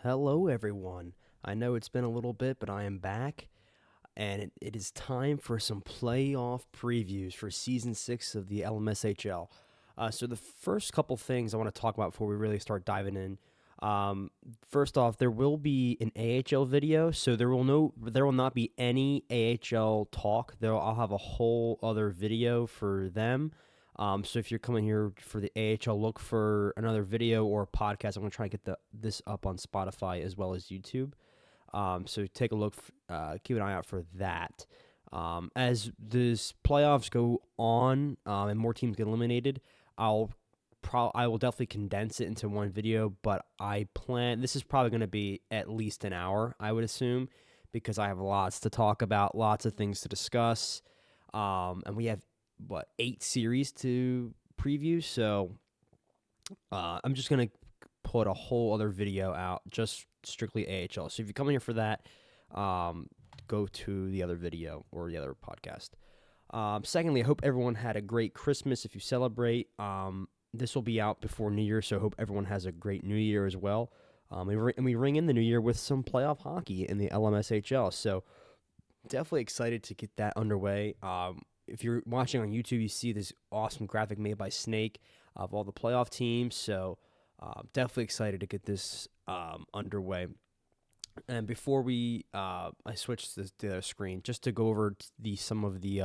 Hello, everyone. I know it's been a little bit, but I am back, and it is time for some playoff previews for Season 6 of the Lmshl. So, the first couple things I want to talk about before we really start diving in. First off, there will be an AHL video, so there will not be any AHL talk. I'll have a whole other video for them. So if you're coming here for the AHL, look for another video or podcast. I'm gonna try to get this up on Spotify as well as YouTube. So take a look, keep an eye out for that. As this playoffs go on and more teams get eliminated, I will definitely condense it into one video. But I plan this is probably going to be at least an hour, I would assume, because I have lots to talk about, lots of things to discuss, and we have 8 series to preview. So I'm just gonna put a whole other video out, just strictly AHL. So if you come in here for that, go to the other video or the other podcast. Secondly, I hope everyone had a great Christmas if you celebrate. This will be out before New Year, so I hope everyone has a great New Year as well. And we ring in the New Year with some playoff hockey in the LMSHL. So definitely excited to get that underway. If you're watching on YouTube, you see this awesome graphic made by Snake of all the playoff teams. So definitely excited to get this underway. And before I switch to the other screen, just to go over some of the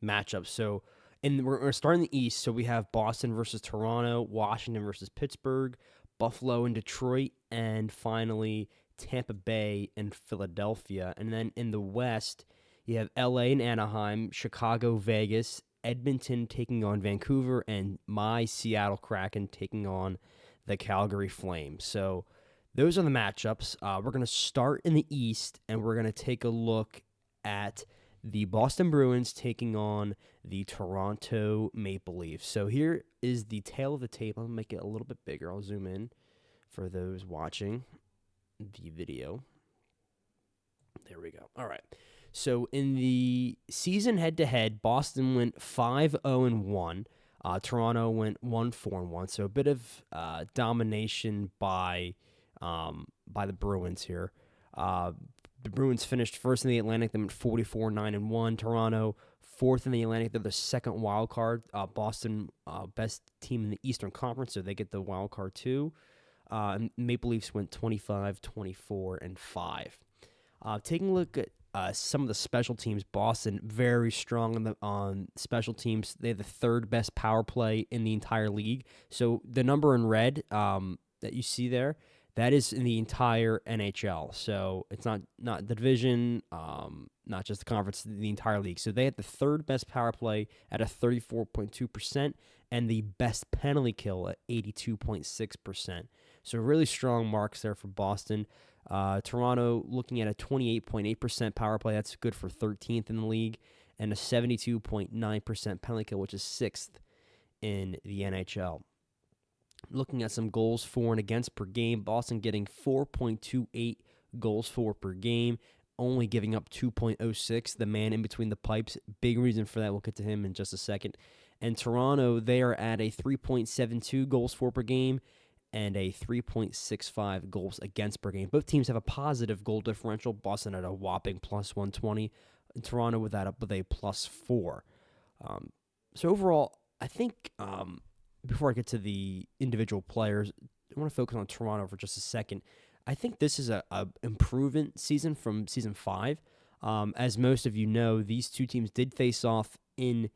matchups. So we're starting the East. So we have Boston versus Toronto, Washington versus Pittsburgh, Buffalo and Detroit, and finally Tampa Bay and Philadelphia. And then in the West, you have LA and Anaheim, Chicago, Vegas, Edmonton taking on Vancouver, and my Seattle Kraken taking on the Calgary Flames. So those are the matchups. We're going to start in the East, and we're going to take a look at the Boston Bruins taking on the Toronto Maple Leafs. So here is the tail of the tape. I'll make it a little bit bigger. I'll zoom in for those watching the video. There we go. All right. So in the season head-to-head, Boston went 5-0-1. Toronto went 1-4-1. So a bit of domination by the Bruins here. The Bruins finished first in the Atlantic. They went 44-9-1. Toronto fourth in the Atlantic. They're the second wild card. Boston best team in the Eastern Conference, so they get the wild card too. And Maple Leafs went 25-24-5. Taking a look at some of the special teams, Boston very strong on special teams. They have the third best power play in the entire league. So the number in red that you see there, that is in the entire NHL. So it's not the division, not just the conference, the entire league. So they had the third best power play at a 34.2% and the best penalty kill at 82.6%. So really strong marks there for Boston. Toronto looking at a 28.8% power play. That's good for 13th in the league. And a 72.9% penalty kill, which is 6th in the NHL. Looking at some goals for and against per game, Boston getting 4.28 goals for per game, only giving up 2.06. The man in between the pipes, big reason for that. We'll get to him in just a second. And Toronto, they are at a 3.72 goals for per game and a 3.65 goals against per game. Both teams have a positive goal differential. Boston at a whopping plus 120, and Toronto with that up with a plus 4. So overall, I think before I get to the individual players, I want to focus on Toronto for just a second. I think this is a improvement season from season 5. As most of you know, these two teams did face off in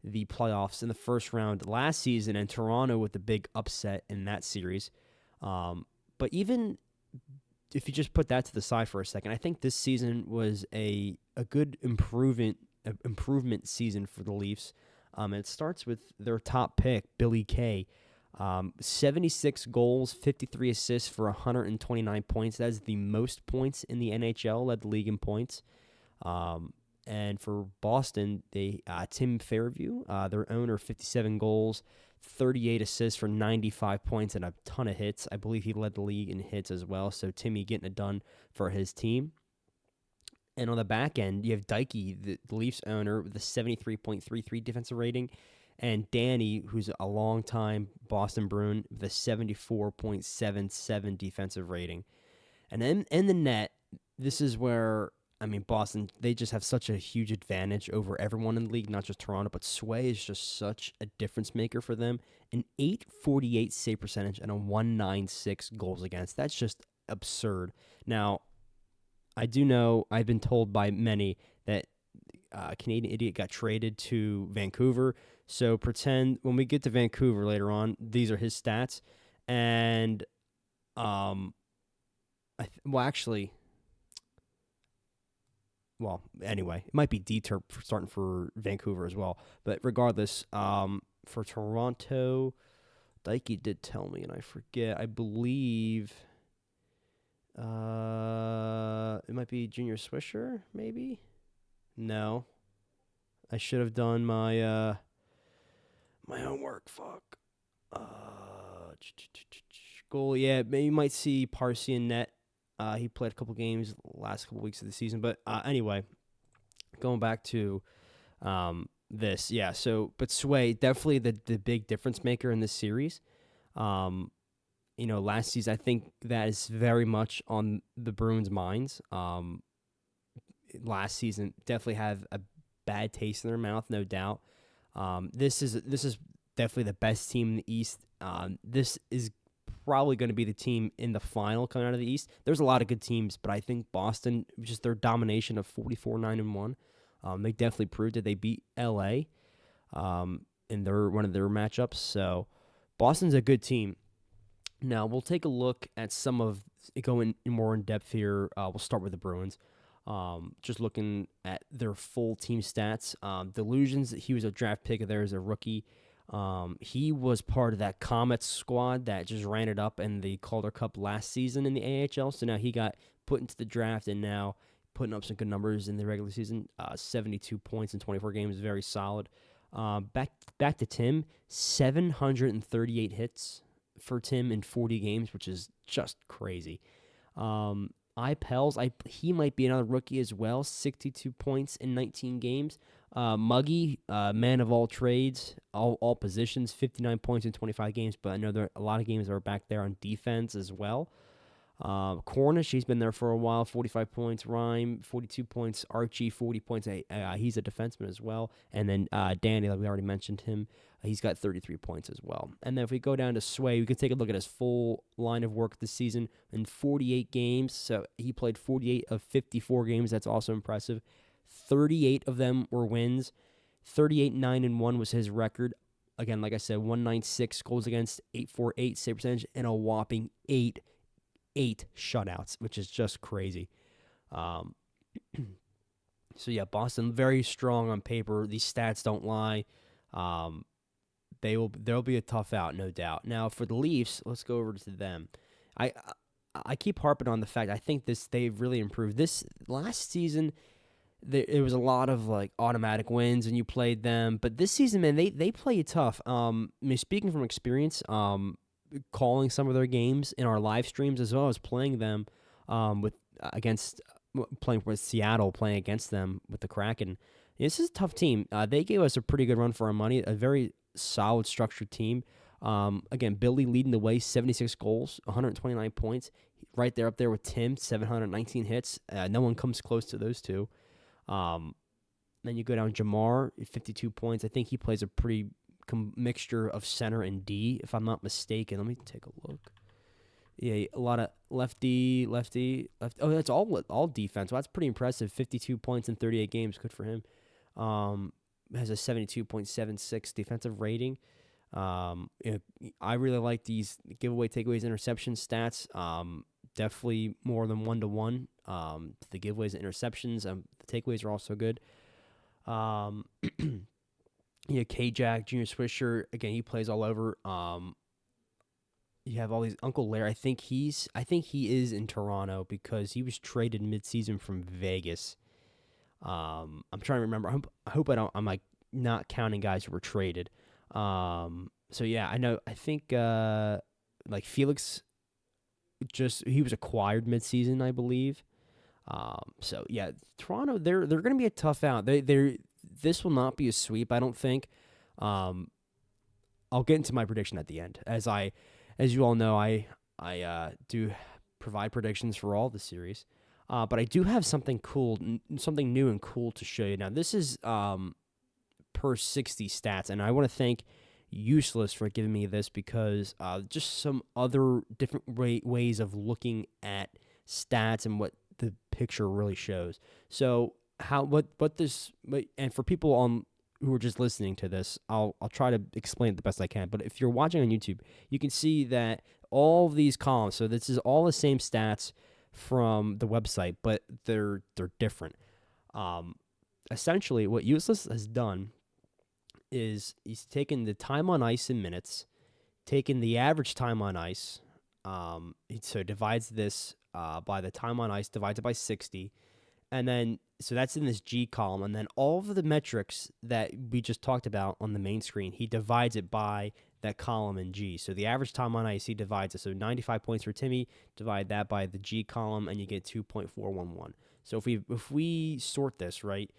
the playoffs in the first round last season, and Toronto with the big upset in that series. But even if you just put that to the side for a second, I think this season was a good improvement season for the Leafs. It starts with their top pick, Billy Kay. 76 goals, 53 assists for 129 points. That is the most points in the NHL, led the league in points. And for Boston, they Tim Fairview, their owner, 57 goals, 38 assists for 95 points, and a ton of hits. I believe he led the league in hits as well. So Timmy getting it done for his team. And on the back end, you have Dykey, the Leafs owner, with a 73.33 defensive rating, and Danny, who's a longtime Boston Bruin, with a 74.77 defensive rating. And then in the net, this is where, I mean, Boston, they just have such a huge advantage over everyone in the league, not just Toronto, but Sway is just such a difference maker for them. An 848 save percentage and a 196 goals against. That's just absurd. Now, I do know, I've been told by many that Canadian Idiot got traded to Vancouver. So pretend when we get to Vancouver later on, these are his stats. And, actually, anyway, it might be D-Terp starting for Vancouver as well. But regardless, for Toronto, Dikey did tell me, and I forget. I believe it might be Junior Swisher, maybe? No. I should have done my my homework. Fuck. Goal, yeah. Maybe you might see Parsi in net. He played a couple games last couple weeks of the season. But anyway, going back to this, yeah. So, but Sway, definitely the big difference maker in this series. Last season, I think that is very much on the Bruins' minds. Last season, definitely have a bad taste in their mouth, no doubt. This is definitely the best team in the East. This is probably going to be the team in the final coming out of the East. There's a lot of good teams, but I think Boston, just their domination of 44-9-1, they definitely proved that they beat LA in one of their matchups. So Boston's a good team. Now we'll take a look at some of going more in depth here. We'll start with the Bruins. Just looking at their full team stats. Delusions, he was a draft pick of theirs, a rookie. He was part of that Comets squad that just ran it up in the Calder Cup last season in the AHL. So now he got put into the draft and now putting up some good numbers in the regular season. 72 points in 24 games, very solid. Back to Tim, 738 hits for Tim in 40 games, which is just crazy. He might be another rookie as well, 62 points in 19 games. Muggy, man of all trades, all positions, 59 points in 25 games, but I know there are a lot of games that are back there on defense as well. Cornish, he's been there for a while, 45 points. Rhyme, 42 points. Archie, 40 points. He's a defenseman as well. And then Danny, like we already mentioned him, he's got 33 points as well. And then if we go down to Sway, we can take a look at his full line of work this season in 48 games. So he played 48 of 54 games. That's also impressive. 38 of them were wins. 38-9-1 was his record. Again, like I said, 196 goals against, 848 save percentage, and a whopping 8 shutouts, which is just crazy. So yeah, Boston very strong on paper. These stats don't lie. There'll be a tough out, no doubt. Now for the Leafs, let's go over to them. I keep harping on the fact I think they've really improved. This last season, there was a lot of like automatic wins and you played them, but this season, man, they play you tough. Speaking from experience, calling some of their games in our live streams as well as playing them playing with Seattle, playing against them with the Kraken. This is a tough team. They gave us a pretty good run for our money, a very solid, structured team. Again, Billy leading the way, 76 goals, 129 points. Right there up there with Tim, 719 hits. No one comes close to those two. Then you go down Jamar, 52 points. I think he plays a pretty mixture of center and D, if I'm not mistaken. Let me take a look. Yeah, a lot of lefty. Oh, that's all defense. Well, that's pretty impressive. 52 points in 38 games. Good for him. Has a 72.76 defensive rating. I really like these giveaway, takeaways, interception stats. Definitely more than 1-to-1. The giveaways and interceptions. The takeaways are also good. K-Jack, Junior Swisher, again, he plays all over. You have all these Uncle Larry. I think he is in Toronto because he was traded midseason from Vegas. I'm trying to remember. I hope I'm like not counting guys who were traded. So yeah, I know. I think like Felix, he was acquired midseason, I believe. So yeah, Toronto, they're going to be a tough out. This will not be a sweep, I don't think. I'll get into my prediction at the end. As you all know, I do provide predictions for all the series. But I do have something cool, something new and cool to show you. Now, this is per 60 stats, and I want to thank Useless for giving me this because just some other different ways of looking at stats and what the picture really shows. So what this, and for people on who are just listening to this, I'll try to explain it the best I can. But if you're watching on YouTube, you can see that all of these columns. So this is all the same stats from the website, but they're different. Essentially, what Useless has done is he's taken the time on ice in minutes, taken the average time on ice. So divides this by the time on ice, divides it by 60, and then so that's in this G column, and then all of the metrics that we just talked about on the main screen, he divides it by that column in G. So the average time on ice, he divides it. So 95 points for Timmy, divide that by the G column, and you get 2.411. So if we sort this, right,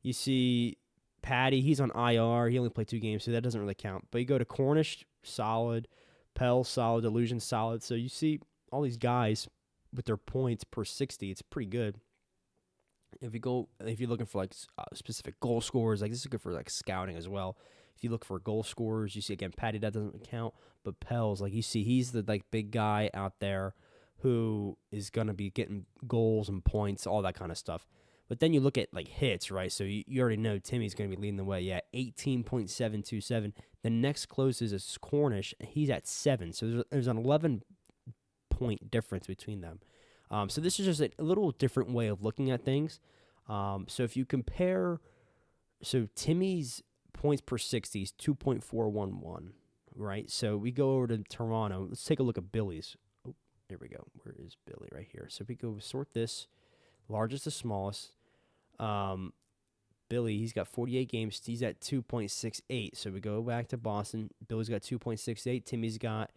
you see Patty, he's on IR. He only played 2 games, so that doesn't really count. But you go to Cornish, solid. Pell, solid. Illusion, solid. So you see all these guys with their points per 60. It's pretty good. If you're looking for like specific goal scorers, like this is good for like scouting as well. If you look for goal scorers, you see again Patty, that doesn't count, but Pell's like you see he's the like big guy out there who is gonna be getting goals and points, all that kind of stuff. But then you look at like hits, right? So you already know Timmy's gonna be leading the way. Yeah, 18.727. The next closest is Cornish, and he's at 7. So there's an 11-point difference between them. So this is just a little different way of looking at things. So if you compare, so Timmy's points per 60 is 2.411, right? So we go over to Toronto. Let's take a look at Billy's. Oh, here we go. Where is Billy? Right here. So we go sort this, largest to smallest. Billy, he's got 48 games. He's at 2.68. So we go back to Boston. Billy's got 2.68. Timmy's got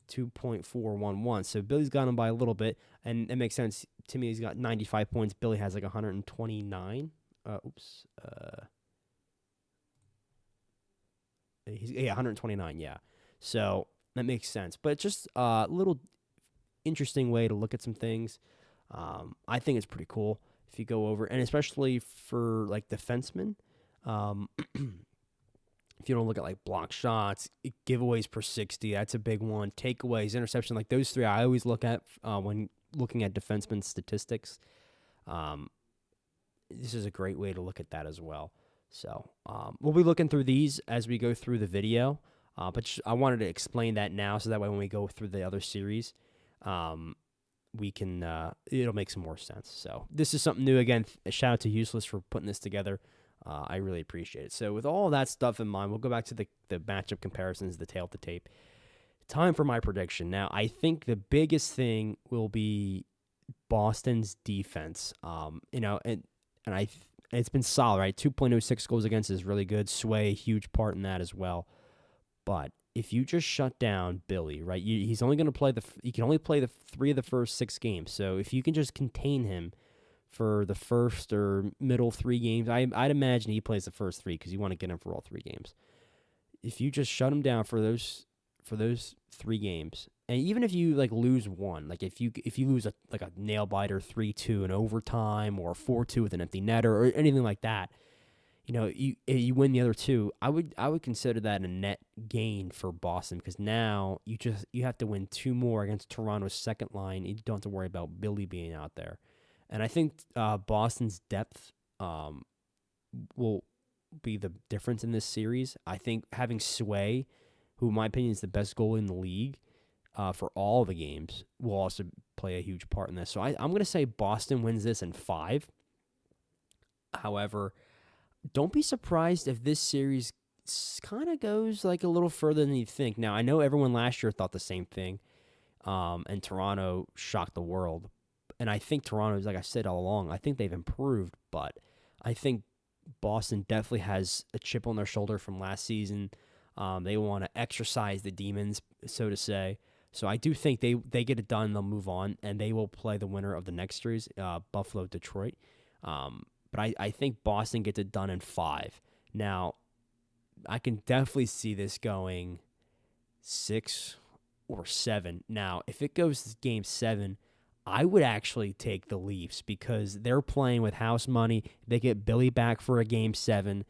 2.411. So Billy's got him by a little bit, and it makes sense. Timmy's got 95 points. Billy has like 129. He's 129. Yeah. So that makes sense. But just a little interesting way to look at some things. I think it's pretty cool if you go over, and especially for like defensemen. If you don't look at like block shots, giveaways per 60, that's a big one. Takeaways, interception, like those 3 I always look at when looking at defenseman statistics. This is a great way to look at that as well. So we'll be looking through these as we go through the video. But I wanted to explain that now so that way when we go through the other series, we can it'll make some more sense. So this is something new. Again, a shout out to Useless for putting this together. I really appreciate it. So with all that stuff in mind, we'll go back to the matchup comparisons, the tail to tape. Time for my prediction. Now, I think the biggest thing will be Boston's defense. And it's been solid, right? 2.06 goals against is really good. Sway, huge part in that as well. But if you just shut down Billy, right? He's only going to play he can only play the 3 of the first 6 games. So if you can just contain him for the first or middle 3 games, I'd imagine he plays the first 3 because you want to get him for all 3 games. If you just shut him down for those 3 games, and even if you like lose one, like if you lose a nail biter 3-2 in overtime or 4-2 with an empty netter or anything like that, you win the other 2. I would consider that a net gain for Boston because now you have to win 2 more against Toronto's second line. You don't have to worry about Billy being out there. And I think Boston's depth will be the difference in this series. I think having Sway, who in my opinion is the best goalie in the league for all the games, will also play a huge part in this. So I'm going to say Boston wins this in 5. However, don't be surprised if this series kind of goes like a little further than you think. Now, I know everyone last year thought the same thing, and Toronto shocked the world. And I think Toronto, like I said all along, I think they've improved, but I think Boston definitely has a chip on their shoulder from last season. They want to exercise the demons, so to say. So I do think they get it done, they'll move on, and they will play the winner of the next series, Buffalo-Detroit. But I think Boston gets it done in 5. Now, I can definitely see this going 6 or 7. Now, if it goes to Game 7, I would actually take the Leafs because they're playing with house money. They get Billy back for a game 7,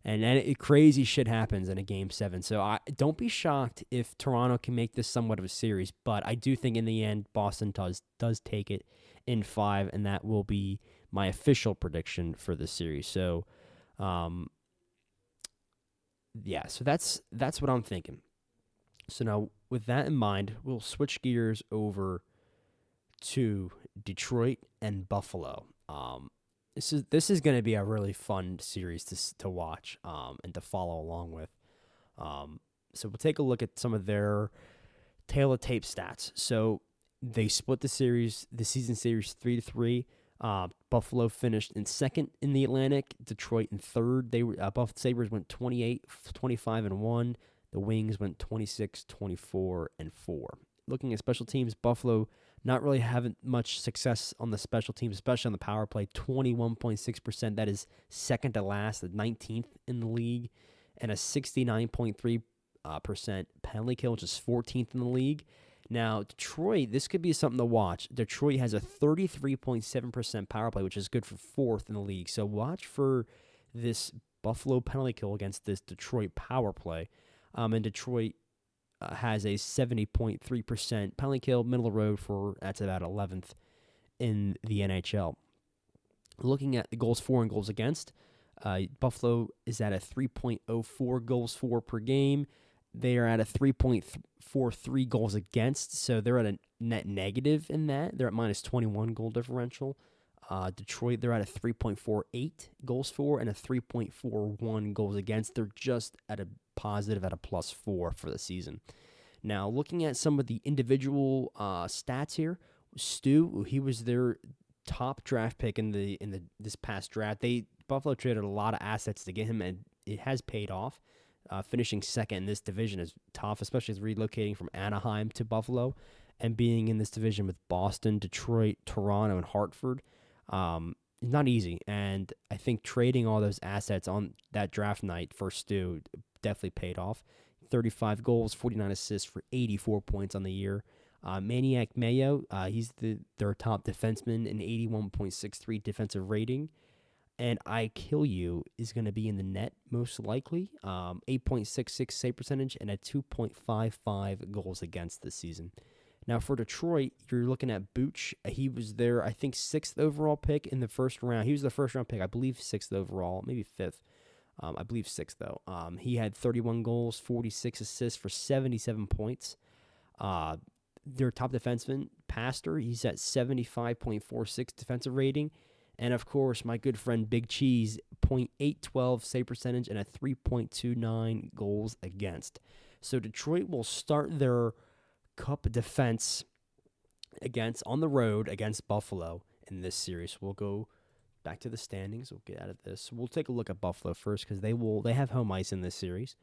and then crazy shit happens in a game 7. So don't be shocked if Toronto can make this somewhat of a series, but I do think in the end Boston does take it in 5, and that will be my official prediction for the series. So, yeah, so that's what I'm thinking. So now, with that in mind, we'll switch gears over to Detroit and Buffalo. This is going to be a really fun series to watch and to follow along with. So we'll take a look at some of their tail of tape stats. So they split the season series 3-3. Buffalo finished in second in the Atlantic. Detroit in third. They were Buff Sabres went 28, 25-1. The Wings went 26, 24-4. Looking at special teams, Buffalo not really having much success on the special teams, especially on the power play. 21.6%. That is second to last, the 19th in the league, and a 69.3% penalty kill, which is 14th in the league. Now, Detroit, this could be something to watch. Detroit has a 33.7% power play, which is good for 4th in the league. So watch for this Buffalo penalty kill against this Detroit power play. And Detroit has a 70.3% penalty kill, middle of the road that's about 11th in the NHL. Looking at the goals for and goals against, Buffalo is at a 3.04 goals for per game. They are at a 3.43 goals against, so they're at a net negative in that. They're at minus 21 goal differential. Detroit, they're at a 3.48 goals for and a 3.41 goals against. They're just at a positive at a +4 for the season. Now, looking at some of the individual stats here, Stu, he was their top draft pick in this past draft. Buffalo traded a lot of assets to get him, and it has paid off. Finishing second in this division is tough, especially as relocating from Anaheim to Buffalo and being in this division with Boston, Detroit, Toronto, and Hartford. Not easy, and I think trading all those assets on that draft night for Stu definitely paid off. 35 goals, 49 assists for 84 points on the year. Maniac Mayo, he's their top defenseman, an 81.63 defensive rating. And I Kill You is going to be in the net most likely. 8.66 save percentage and a 2.55 goals against this season. Now for Detroit, you're looking at Booch. He was their, I think, 6th overall pick in the first round. He was the first round pick, I believe 6th overall, maybe 5th. I believe 6th though. He had 31 goals, 46 assists for 77 points. Their top defenseman, Pastor, he's at 75.46 defensive rating. And, of course, my good friend Big Cheese, .812 save percentage and a 3.29 goals against. So Detroit will start their cup defense on the road against Buffalo in this series. We'll go back to the standings. We'll get out of this. We'll take a look at Buffalo first because they have home ice in this series.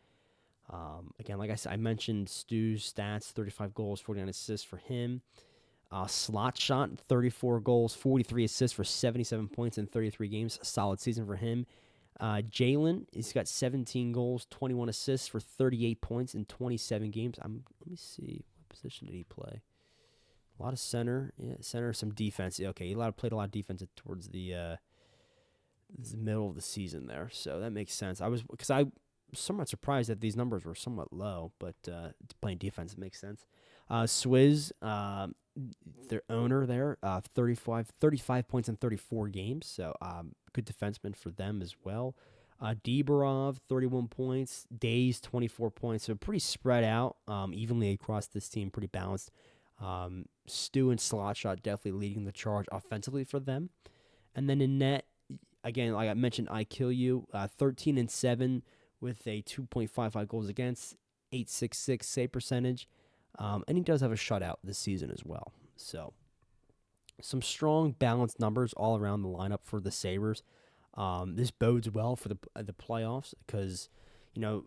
Again, like I mentioned, Stu's stats, 35 goals, 49 assists for him. Slot shot, 34 goals, 43 assists for 77 points in 33 games. Solid season for him. Jalen, he's got 17 goals, 21 assists for 38 points in 27 games. Let me see. What position did he play? A lot of center. Yeah, center, some defense. Okay, he played a lot of defense towards the middle of the season there. So that makes sense. I was somewhat surprised that these numbers were somewhat low, but playing defense makes sense. Swizz, their owner there, 35 points in 34 games, so good defenseman for them as well. Deborov, 31 points. Days, 24 points, so pretty spread out evenly across this team, pretty balanced. Stu and Slotshot definitely leading the charge offensively for them. And then in net, again, like I mentioned, I Kill You, 13-7 with a 2.55 goals against, 8.66 save percentage. And he does have a shutout this season as well. So some strong, balanced numbers all around the lineup for the Sabres. This bodes well for the playoffs because,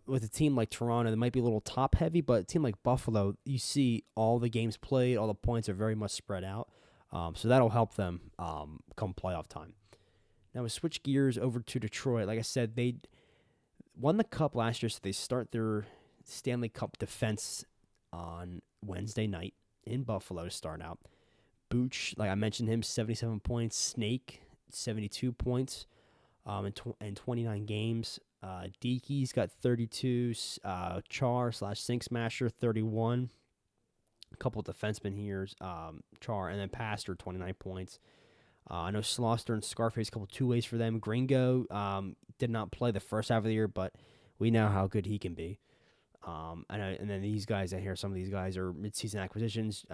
with a team like Toronto, they might be a little top-heavy, but a team like Buffalo, you see all the games played, all the points are very much spread out. So that'll help them come playoff time. Now we switch gears over to Detroit. Like I said, they won the Cup last year, so they start their Stanley Cup defense on Wednesday night in Buffalo to start out. Booch, like I mentioned him, 77 points. Snake, 72 points in 29 games. Deaky's got 32. Char/Sink Smasher, 31. A couple of defensemen here, Char, and then Pastor, 29 points. I know Slaughter and Scarface, a couple two-ways for them. Gringo did not play the first half of the year, but we know how good he can be. And then these guys out here, some of these guys are midseason acquisitions.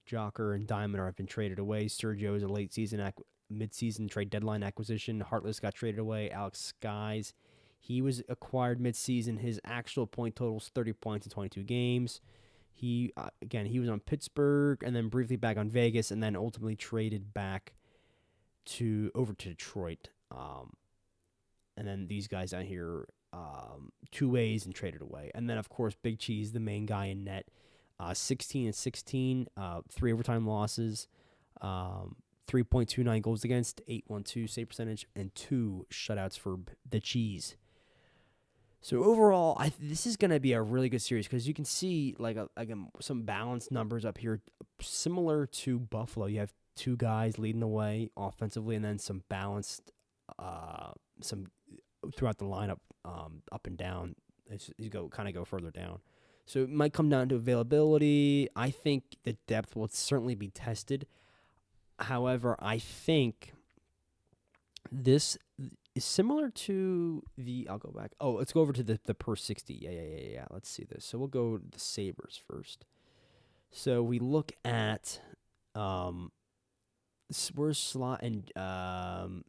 Jocker and Diamond have been traded away. Sergio is a late-season midseason trade deadline acquisition. Heartless got traded away. Alex Skies, he was acquired midseason. His actual point total is 30 points in 22 games. He was on Pittsburgh and then briefly back on Vegas and then ultimately traded back over to Detroit. And then these guys out here, two ways and traded away. And then, of course, Big Cheese, the main guy in net, 16 and 16, 3 overtime losses, 3.29 goals against, 8.12 save percentage, and 2 shutouts for the Cheese. So overall, this is going to be a really good series because you can see some balanced numbers up here, similar to Buffalo. You have 2 guys leading the way offensively, and then some balanced, some throughout the lineup, up and down. You go further down. So it might come down to availability. I think the depth will certainly be tested. However, I think this is similar to I'll go back. Oh, let's go over to the per 60. Yeah. Let's see this. So we'll go to the Sabres first. So we look at where's Slot and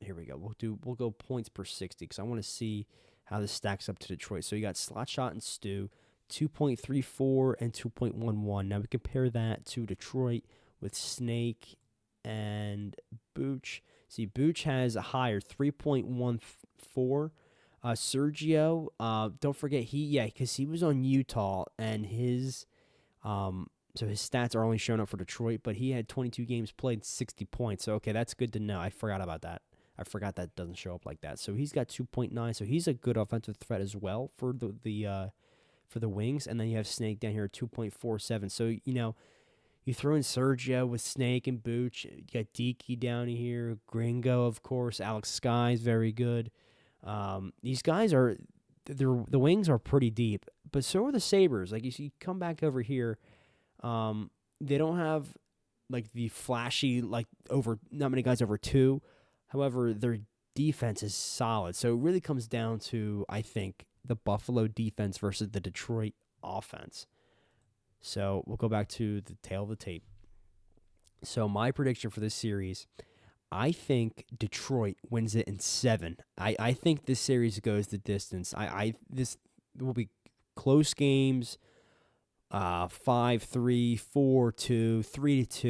here we go. We'll go points per 60 because I want to see how this stacks up to Detroit. So you got Slot Shot and Stu, 2.34 and 2.11. Now we compare that to Detroit with Snake and Booch. See, Booch has a higher 3.14. Sergio, don't forget because he was on Utah and his so his stats are only showing up for Detroit, but he had 22 games played, 60 points. So okay, that's good to know. I forgot about that. I forgot that doesn't show up like that. So he's got 2.9. So he's a good offensive threat as well for the Wings. And then you have Snake down here at 2.47. So you throw in Sergio with Snake and Booch. You got Deaky down here, Gringo, of course. Alex Sky is very good. These guys the Wings are pretty deep, but so are the Sabres. Like you come back over here, they don't have like the flashy not many guys over 2. However, their defense is solid. So it really comes down to, I think, the Buffalo defense versus the Detroit offense. So we'll go back to the tail of the tape. So my prediction for this series, I think Detroit wins it in 7. I think this series goes the distance. This will be close games. 5-3, 4-2, 3-2.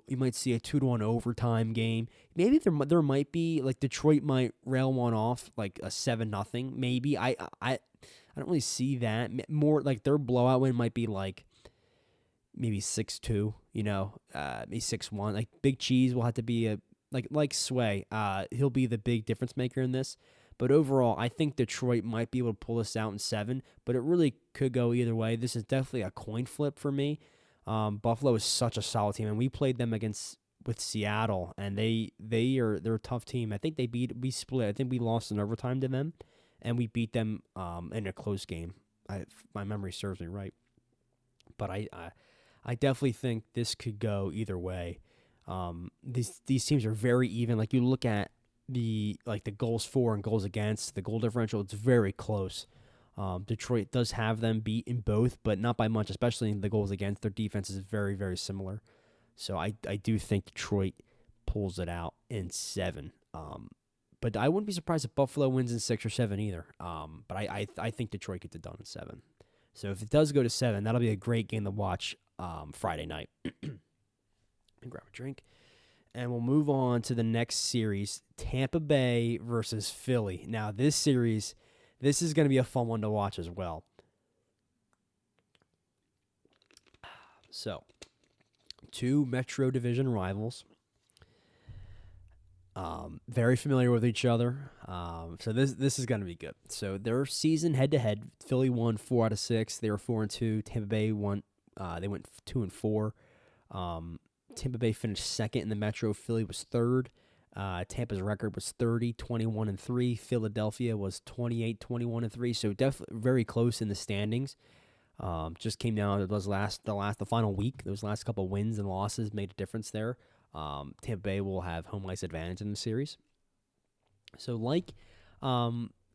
You might see a 2-1 overtime game. Maybe there might be Detroit might rail one off like a 7-0. Maybe I don't really see that. More like their blowout win might be maybe 6-2. Maybe 6-1. Like Big Cheese will have to be like Sway. He'll be the big difference maker in this. But overall, I think Detroit might be able to pull this out in 7, but it really could go either way. This is definitely a coin flip for me. Buffalo is such a solid team, and we played them with Seattle, and they're a tough team. I think we split. I think we lost in overtime to them, and we beat them in a close game. My memory serves me right. But I definitely think this could go either way. These teams are very even. Like you look at the goals for and goals against, the goal differential, it's very close. Detroit does have them beat in both, but not by much, especially in the goals against. Their defense is very, very similar. So I do think Detroit pulls it out in 7. But I wouldn't be surprised if Buffalo wins in 6 or 7 either. But I think Detroit gets it done in 7. So if it does go to 7, that'll be a great game to watch Friday night. And grab a drink. And we'll move on to the next series, Tampa Bay versus Philly. Now, this series, this is going to be a fun one to watch as well. So, 2 Metro Division rivals. Very familiar with each other. So this is going to be good. So their season head-to-head, Philly won 4 out of 6. They were 4-2. Tampa Bay won. They went 2-4. Tampa Bay finished second in the Metro. Philly was third. Tampa's record was 30-21-3. Philadelphia was 28-21-3. So definitely very close in the standings. Just came down to the final week. Those last couple wins and losses made a difference there. Tampa Bay will have home ice advantage in the series. So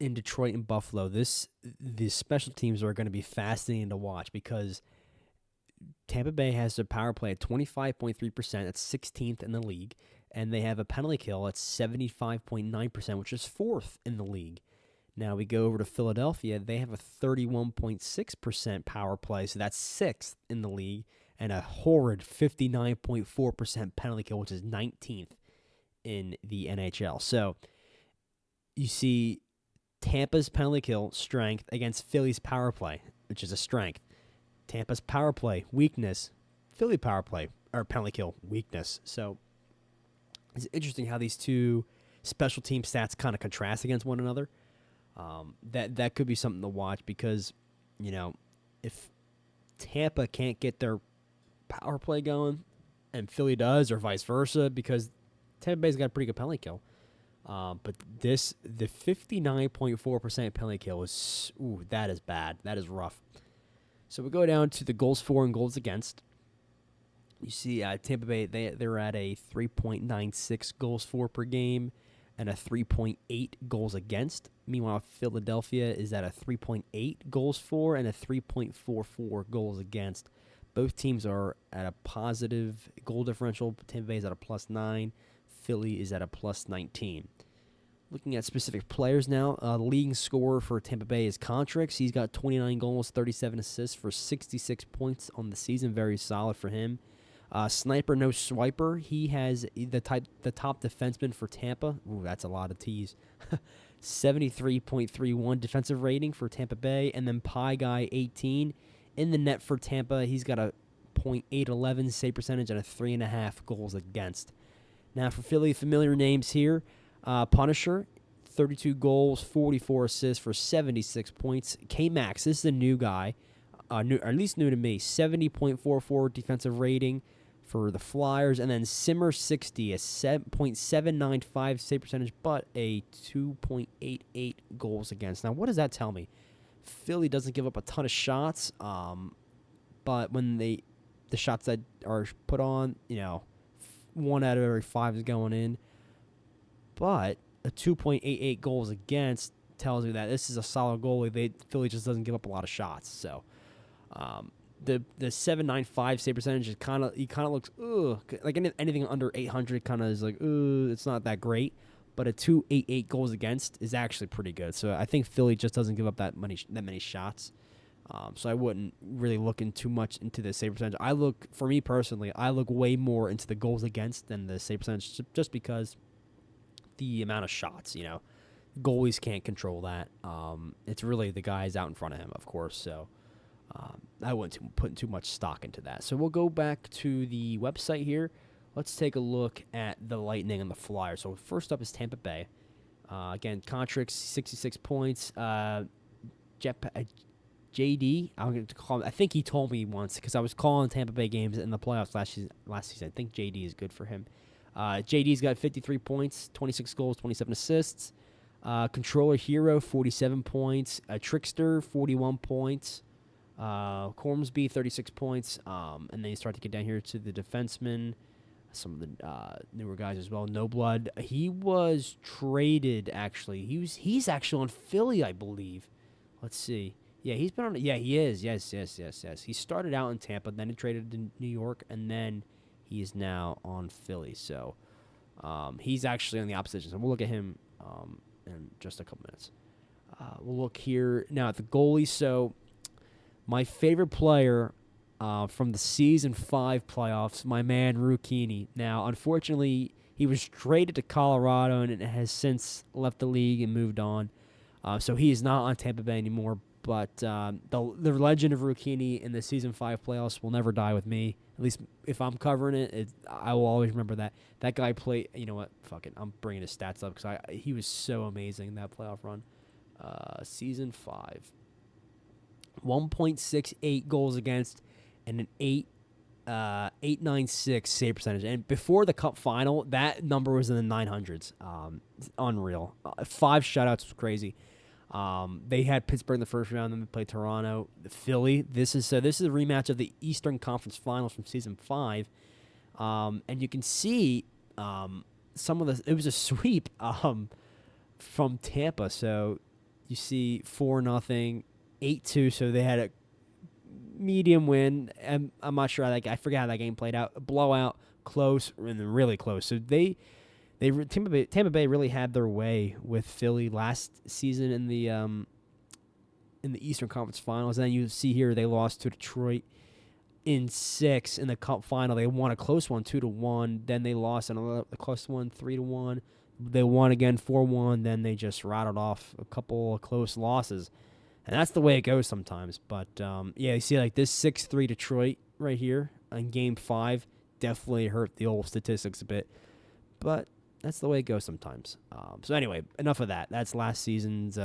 in Detroit and Buffalo, the special teams are going to be fascinating to watch because Tampa Bay has a power play at 25.3%. That's 16th in the league. And they have a penalty kill at 75.9%, which is fourth in the league. Now we go over to Philadelphia. They have a 31.6% power play, so that's sixth in the league, and a horrid 59.4% penalty kill, which is 19th in the NHL. So you see Tampa's penalty kill strength against Philly's power play, which is a strength. Tampa's power play weakness, Philly power play or penalty kill weakness. So it's interesting how these two special team stats kind of contrast against one another. That could be something to watch because, if Tampa can't get their power play going and Philly does, or vice versa, because Tampa Bay's got a pretty good penalty kill. But the 59.4% penalty kill that is bad. That is rough. So we go down to the goals for and goals against. You see Tampa Bay, they're at a 3.96 goals for per game and a 3.8 goals against. Meanwhile, Philadelphia is at a 3.8 goals for and a 3.44 goals against. Both teams are at a positive goal differential. Tampa Bay is at a +9. Philly is at a +19. Looking at specific players now, the leading scorer for Tampa Bay is Contrix. He's got 29 goals, 37 assists for 66 points on the season. Very solid for him. Sniper No Swiper. He has the top defenseman for Tampa. Ooh, that's a lot of T's. 73.31 defensive rating for Tampa Bay. And then Pie Guy 18. In the net for Tampa, he's got a .811 save percentage and a 3.5 goals against. Now for Philly, familiar names here. Punisher, 32 goals, 44 assists for 76 points. K-Max, this is a new guy, or at least new to me, 70.44 defensive rating for the Flyers. And then Simmer 60, a 7.795 save percentage, but a 2.88 goals against. Now, what does that tell me? Philly doesn't give up a ton of shots, but when the shots that are put on, 1 out of every 5 is going in. But a 2.88 goals against tells you that this is a solid goalie. Philly just doesn't give up a lot of shots. So the 7.95 save percentage is kind of looks like anything under 800 kind of is like it's not that great. But a 2.88 goals against is actually pretty good. So I think Philly just doesn't give up that many shots. So I wouldn't really look too much into the save percentage. For me personally, I look way more into the goals against than the save percentage, just because the amount of shots. Goalies can't control that. It's really the guys out in front of him, of course. So I wouldn't put too much stock into that. So we'll go back to the website here. Let's take a look at the Lightning and the Flyers. So first up is Tampa Bay. Again, Contrix, 66 points. JD, I'm going to call him. I think he told me once because I was calling Tampa Bay games in the playoffs last season. I think JD is good for him. JD's got 53 points, 26 goals, 27 assists. Controller Hero, 47 points. Trickster, 41 points. Cormsby, 36 points. And then you start to get down here to the defensemen. Some of the newer guys as well. No Blood. He was traded, actually. He's actually on Philly, I believe. Let's see. Yeah, he's been on. Yeah, he is. Yes. He started out in Tampa, then he traded to New York, and then he is now on Philly. So he's actually on the opposition. So we'll look at him in just a couple minutes. We'll look here now at the goalie. So my favorite player from the Season 5 playoffs, my man Rucchini. Now, unfortunately, he was traded to Colorado and has since left the league and moved on. So he is not on Tampa Bay anymore. But the legend of Rucchini in the Season 5 playoffs will never die with me. At least if I'm covering it, I will always remember that. That guy played, you know what, fuck it. I'm bringing his stats up because he was so amazing in that playoff run. Season 5. 1.68 goals against and an .896 save percentage, and before the Cup final, that number was in the 900s. It's unreal. 5 shutouts was crazy. They had Pittsburgh in the first round, then they played Toronto, Philly. This is a rematch of the Eastern Conference Finals from Season 5, and you can see some of the. It was a sweep from Tampa, so you see 4-0, 8-2. So they had a medium win, and I'm not sure how I forget how that game played out. A blowout, close, and then really close. So Tampa Bay really had their way with Philly last season in the Eastern Conference Finals. And then you see here they lost to Detroit in 6 in the Cup final. They won a close one 2-1. Then they lost a close one 3-1. They won again 4-1. Then they just rattled off a couple of close losses. And that's the way it goes sometimes. But, yeah, you see like this 6-3 Detroit right here in Game 5 definitely hurt the old statistics a bit. But that's the way it goes sometimes. So anyway, enough of that. That's last season's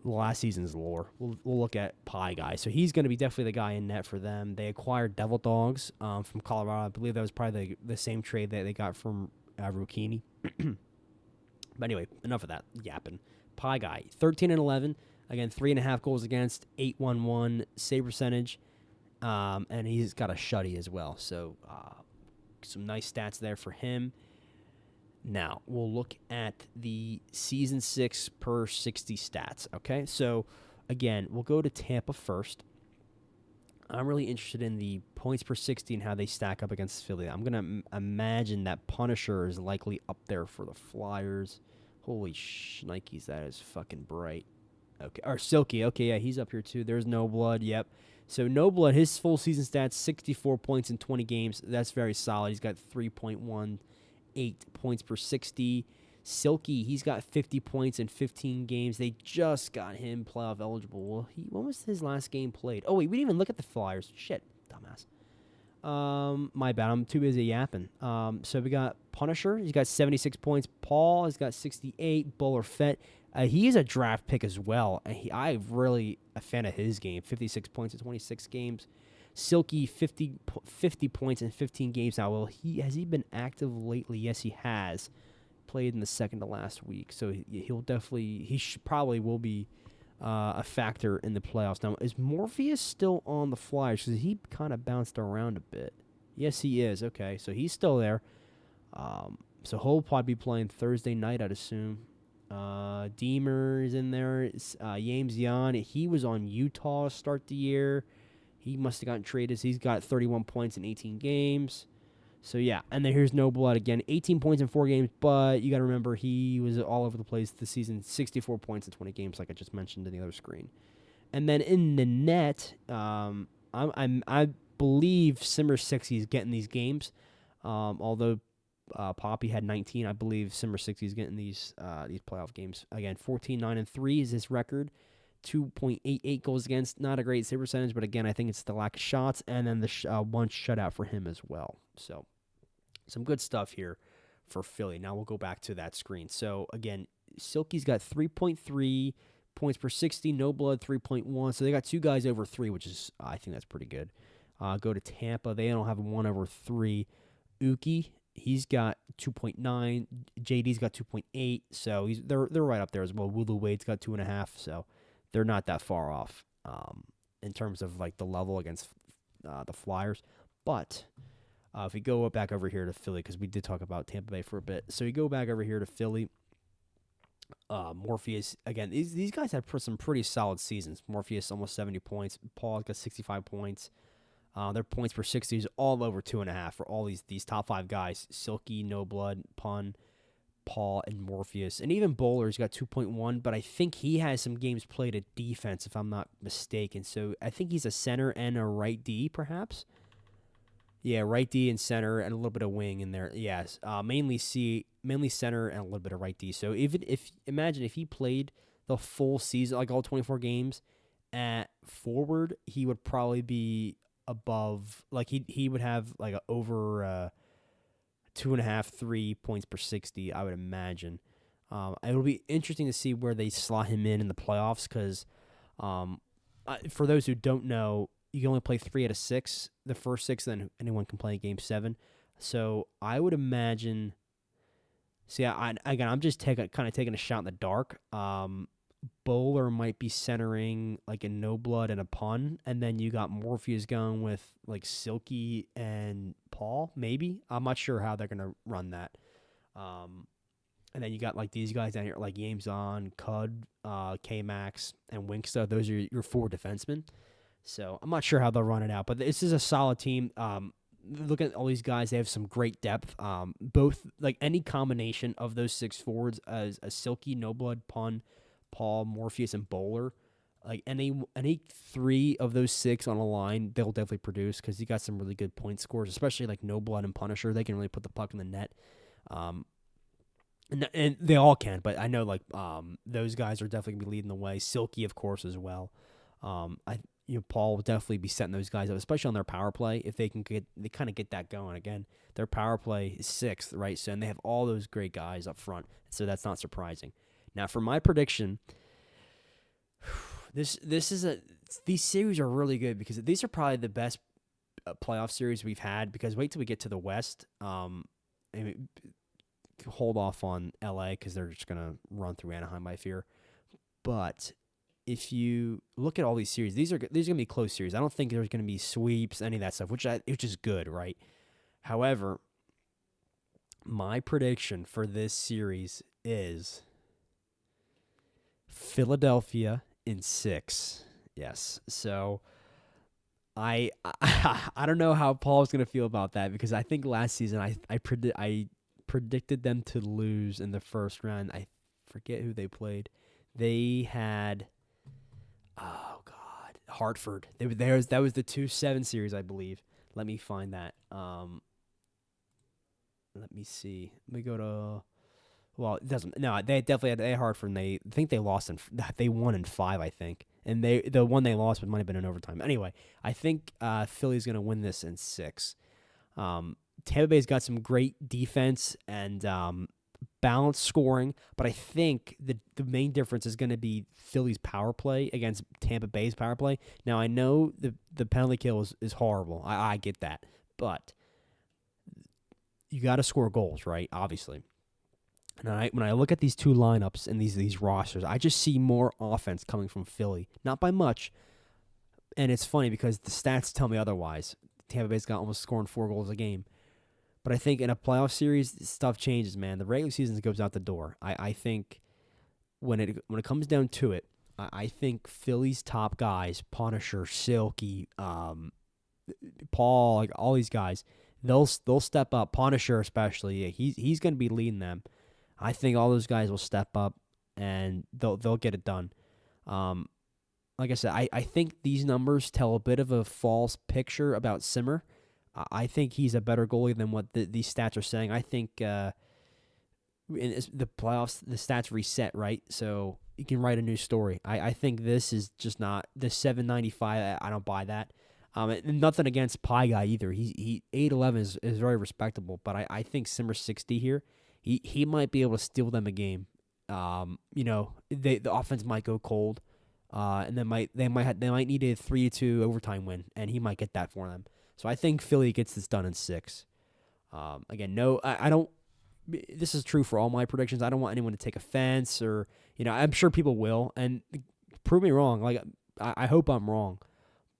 lore. We'll look at Pie Guy. So he's going to be definitely the guy in net for them. They acquired Devil Dogs from Colorado. I believe that was probably the same trade that they got from Rukini. But anyway, enough of that yapping. Pie Guy, 13-11. Again, 3.5 goals against, 8-1-1 save percentage, and he's got a shutty as well. So some nice stats there for him. Now we'll look at the season 6 per 60 stats. Okay, so again, we'll go to Tampa first. I'm really interested in the points per 60 and how they stack up against Philly. I'm gonna imagine that Punisher is likely up there for the Flyers. Holy shnikes, that is fucking bright. Okay, or Silky. Okay, yeah, he's up here too. There's No Blood. Yep. So No Blood, his full season stats: 64 points in 20 games. That's very solid. He's got 3.18 points per 60. Silky, he's got 50 points in 15 games. They just got him playoff eligible. Well, when was his last game played? Oh wait, we didn't even look at the Flyers. Shit, dumbass. My bad. I'm too busy yapping. So we got Punisher. He's got 76 points. Paul has got 68. Bowler Fett. He is a draft pick as well. I'm really a fan of his game. 56 points in 26 games. Silky, 50 points in 15 games now. Well, has he been active lately? Yes, he has. Played in the second to last week. So he probably will be a factor in the playoffs. Now, is Morpheus still on the Flyers? Because he kind of bounced around a bit. Yes, he is. Okay, so he's still there. So he'll probably be playing Thursday night, I'd assume. Deemer is in there. James Jan, he was on Utah to start the year. He must have gotten traded. He's got 31 points in 18 games. So, yeah. And then here's No Blood again. 18 points in 4 games, but you got to remember he was all over the place this season. 64 points in 20 games, like I just mentioned in the other screen. And then in the net, I believe Simmer 60 is getting these games. Although Poppy had 19, I believe Simmer 60 is getting these playoff games. Again, 14-9-3 is his record. 2.88 goals against. Not a great save percentage, but again, I think it's the lack of shots, and then the one shutout for him as well. So some good stuff here for Philly. Now we'll go back to that screen. So again, Silky's got 3.3 points per 60. No Blood 3.1. So they got 2 guys over 3, which is I think that's pretty good. Go to Tampa. They don't have 1 over 3. Uki, he's got 2.9. JD's got 2.8. So they're right up there as well. Wulu Wade's got 2.5. So they're not that far off in terms of like the level against the Flyers. But if we go back over here to Philly, because we did talk about Tampa Bay for a bit. So you go back over here to Philly. Morpheus, again, these guys had some pretty solid seasons. Morpheus almost 70 points. Paul's got 65 points. Their points per 60 is all over 2.5 for all these top 5 guys. Silky, No Blood, Pun, Paul, and Morpheus. And even Bowler's got 2.1, but I think he has some games played at defense, if I'm not mistaken. So I think he's a center and a right D, perhaps. Yeah, right D and center and a little bit of wing in there. Yes, mainly center and a little bit of right D. So imagine if he played the full season, like all 24 games, at forward, he would probably be above, like he would have like over 2.5, 3 points per 60, I would imagine. It'll be interesting to see where they slot him in the playoffs because for those who don't know, you can only play 3 out of 6. The first 6, then anyone can play Game 7. So I would imagine. See, again, I'm just kind of taking a shot in the dark. Bowler might be centering like a No Blood and a Pun, and then you got Morpheus going with like Silky and Paul. Maybe I'm not sure how they're gonna run that. And then you got like these guys down here, like Yamezon, Cud, K Max, and Winksta. Those are your 4 defensemen. So I'm not sure how they'll run it out, but this is a solid team. Look at all these guys; they have some great depth. Both like any combination of those 6 forwards, as a Silky, No Blood, Pun, Paul, Morpheus, and Bowler. Like any 3 of those 6 on a line, they'll definitely produce because you got some really good point scores, especially like No Blood and Punisher. They can really put the puck in the net. And they all can, but I know like those guys are definitely gonna be leading the way. Silky, of course, as well. Paul will definitely be setting those guys up, especially on their power play. If they kind of get that going again. Their power play is 6th, right? So and they have all those great guys up front, so that's not surprising. Now for my prediction, these series are really good because these are probably the best playoff series we've had. Because wait till we get to the West. Hold off on LA because they're just going to run through Anaheim, I fear. But if you look at all these series, these are going to be close series. I don't think there's going to be sweeps, any of that stuff, which is good, right? However, my prediction for this series is Philadelphia in 6. Yes. So I don't know how Paul's going to feel about that because I think last season I predicted them to lose in the first round. I forget who they played. They had, oh God, Hartford. That was the 2-7 series, I believe. Let me find that. Let me see. Let me go to. Well, it doesn't. No, they definitely had Hartford. And I think they lost they won in 5, I think, and the one they lost might have been in overtime. Anyway, I think Philly's gonna win this in 6. Tampa Bay's got some great defense and balanced scoring, but I think the main difference is going to be Philly's power play against Tampa Bay's power play. Now, I know the penalty kill is horrible. I get that, but you got to score goals, right? Obviously. And when I look at these 2 lineups and these rosters, I just see more offense coming from Philly. Not by much, and it's funny because the stats tell me otherwise. Tampa Bay's got almost scoring 4 goals a game. But I think in a playoff series, stuff changes, man. The regular season goes out the door. I think when it comes down to it, I think Philly's top guys, Punisher, Silky, Paul, like all these guys, they'll step up. Punisher especially, he's going to be leading them. I think all those guys will step up and they'll get it done. Like I said, I think these numbers tell a bit of a false picture about Simmer. I think he's a better goalie than what these stats are saying. I think in the playoffs, the stats reset, right? So you can write a new story. I think this is just not the 795. I don't buy that. And nothing against Pie Guy either. He 8-11 is very respectable, but I think Simmer 60 here. He might be able to steal them a game. The offense might go cold, and they might need a 3-2 overtime win, and he might get that for them. So I think Philly gets this done in 6. Again, no, I don't. This is true for all my predictions. I don't want anyone to take offense, or I'm sure people will, and prove me wrong. Like I hope I'm wrong,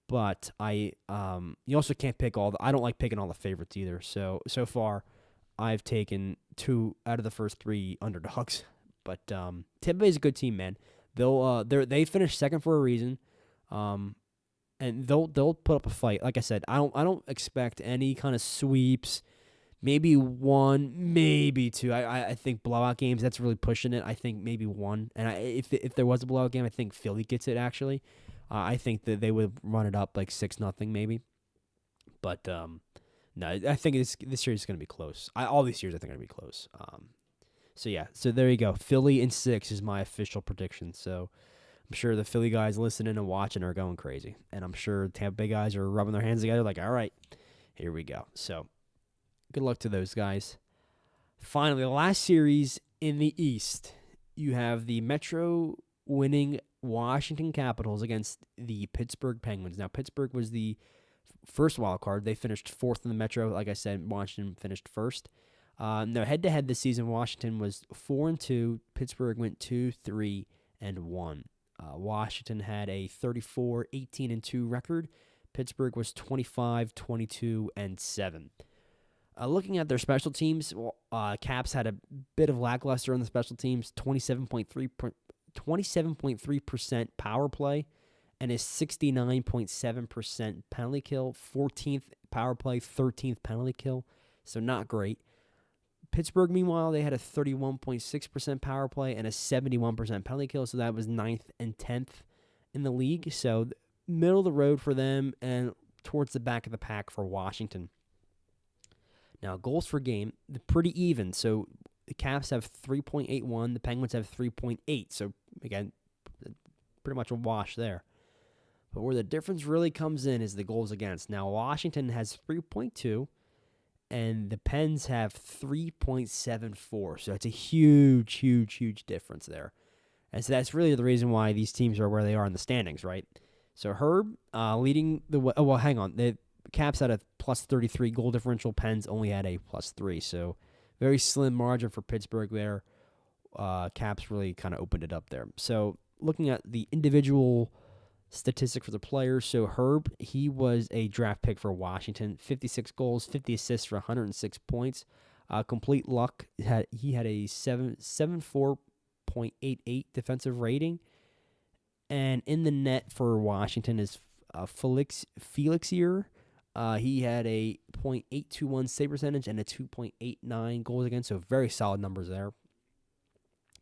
but you also can't pick all. I don't like picking all the favorites either. So far, I've taken 2 out of the first 3 underdogs. But Tampa Bay's a good team, man. They finished 2nd for a reason. And they'll put up a fight. Like I said, I don't expect any kind of sweeps. Maybe 1, maybe 2. I think blowout games, that's really pushing it. I think maybe 1. And if there was a blowout game, I think Philly gets it actually. I think that they would run it up like 6-0 maybe. But no, I think this series is going to be close. All these series I think are going to be close. So yeah, so there you go. Philly in 6 is my official prediction. So I'm sure the Philly guys listening and watching are going crazy. And I'm sure Tampa Bay guys are rubbing their hands together like, all right, here we go. So good luck to those guys. Finally, the last series in the East, you have the Metro winning Washington Capitals against the Pittsburgh Penguins. Now, Pittsburgh was the first wild card. They finished fourth in the Metro. Like I said, Washington finished first. No, head-to-head this season, Washington was 4-2. Pittsburgh went 2-3-1. Washington had a 34-18-2 record. Pittsburgh was 25-22-7. Looking at their special teams, Caps had a bit of lackluster on the special teams, 27.3% power play, and a 69.7% penalty kill, 14th power play, 13th penalty kill, so not great. Pittsburgh, meanwhile, they had a 31.6% power play and a 71% penalty kill, so that was 9th and 10th in the league, so middle of the road for them and towards the back of the pack for Washington. Now, goals per game, they're pretty even. So the Caps have 3.81, the Penguins have 3.8. So, again, pretty much a wash there. But where the difference really comes in is the goals against. Now, Washington has 3.2, and the Pens have 3.74. So it's a huge, huge, huge difference there. And so that's really the reason why these teams are where they are in the standings, right? So Herb leading the way. Oh, well, hang on. The Caps had a plus 33 goal differential. Pens only had a plus 3. So very slim margin for Pittsburgh there. Caps really kind of opened it up there. So looking at the individual statistic for the players. So Herb, he was a draft pick for Washington. 56 goals, 50 assists for 106 points. Complete luck. He had a 74.88 defensive rating. And in the net for Washington is Felixier. He had a .821 save percentage and a 2.89 goals against, so very solid numbers there.